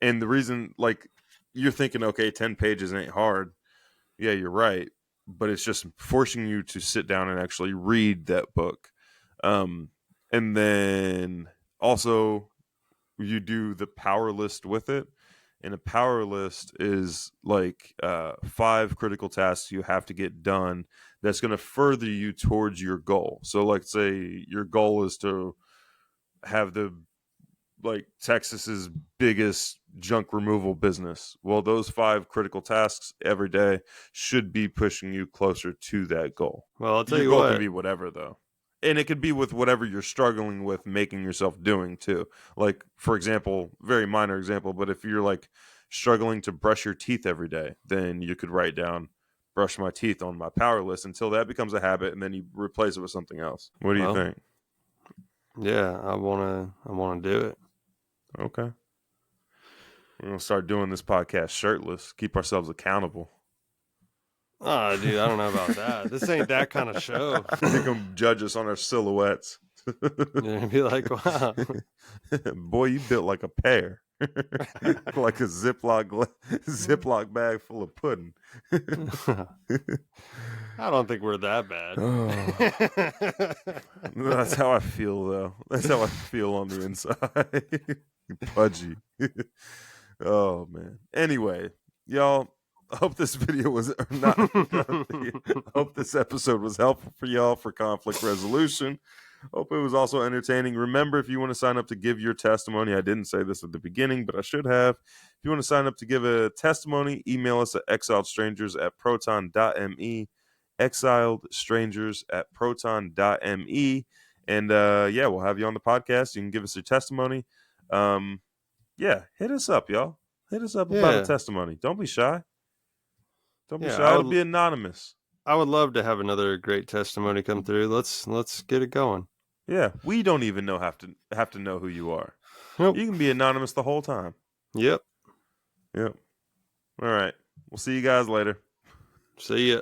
and the reason, like, you're thinking, okay, 10 pages ain't hard. Yeah, you're right. But it's just forcing you to sit down and actually read that book. Um, and then also, you do the power list with it. And a power list is like 5 critical tasks you have to get done that's going to further you towards your goal. So, like, say your goal is to have the like Texas's biggest junk removal business. Well, those 5 critical tasks every day should be pushing you closer to that goal. well, I'll tell Your you goal can what. be whatever though. And it could be with whatever you're struggling with making yourself doing too. Like for example, very minor example, but if you're like struggling to brush your teeth every day, then you could write down brush my teeth on my power list until that becomes a habit and then you replace it with something else. What do you Well, think? yeah, I wanna do it. Okay. We're gonna start doing this podcast shirtless. Keep ourselves accountable. Oh, dude, I don't know about that. This ain't that kind of show. They're gonna judge us on our silhouettes. You're gonna be like, wow. Boy, you built like a pear, like a Ziploc bag full of pudding. I don't think we're that Oh, bad. that's how I feel, though. That's how I feel on the inside. Pudgy. Oh man. Anyway, y'all. I hope this video was or not. I hope this episode was helpful for y'all for conflict resolution. Hope it was also entertaining. Remember, if you want to sign up to give your testimony, I didn't say this at the beginning, but I should have. If you want to sign up to give a testimony, email us at exiledstrangers@proton.me, exiledstrangers@proton.me. And yeah, we'll have you on the podcast. You can give us your testimony. Yeah, hit us up, y'all. Hit us up about a Yeah, testimony. Don't be shy. Don't be yeah. shy. It'll be anonymous. I would love to have another great testimony come through. Let's get it going. Yeah, we don't even have to know who you are. Nope. You can be anonymous the whole time. Yep. Yep. All right. We'll see you guys later. See ya.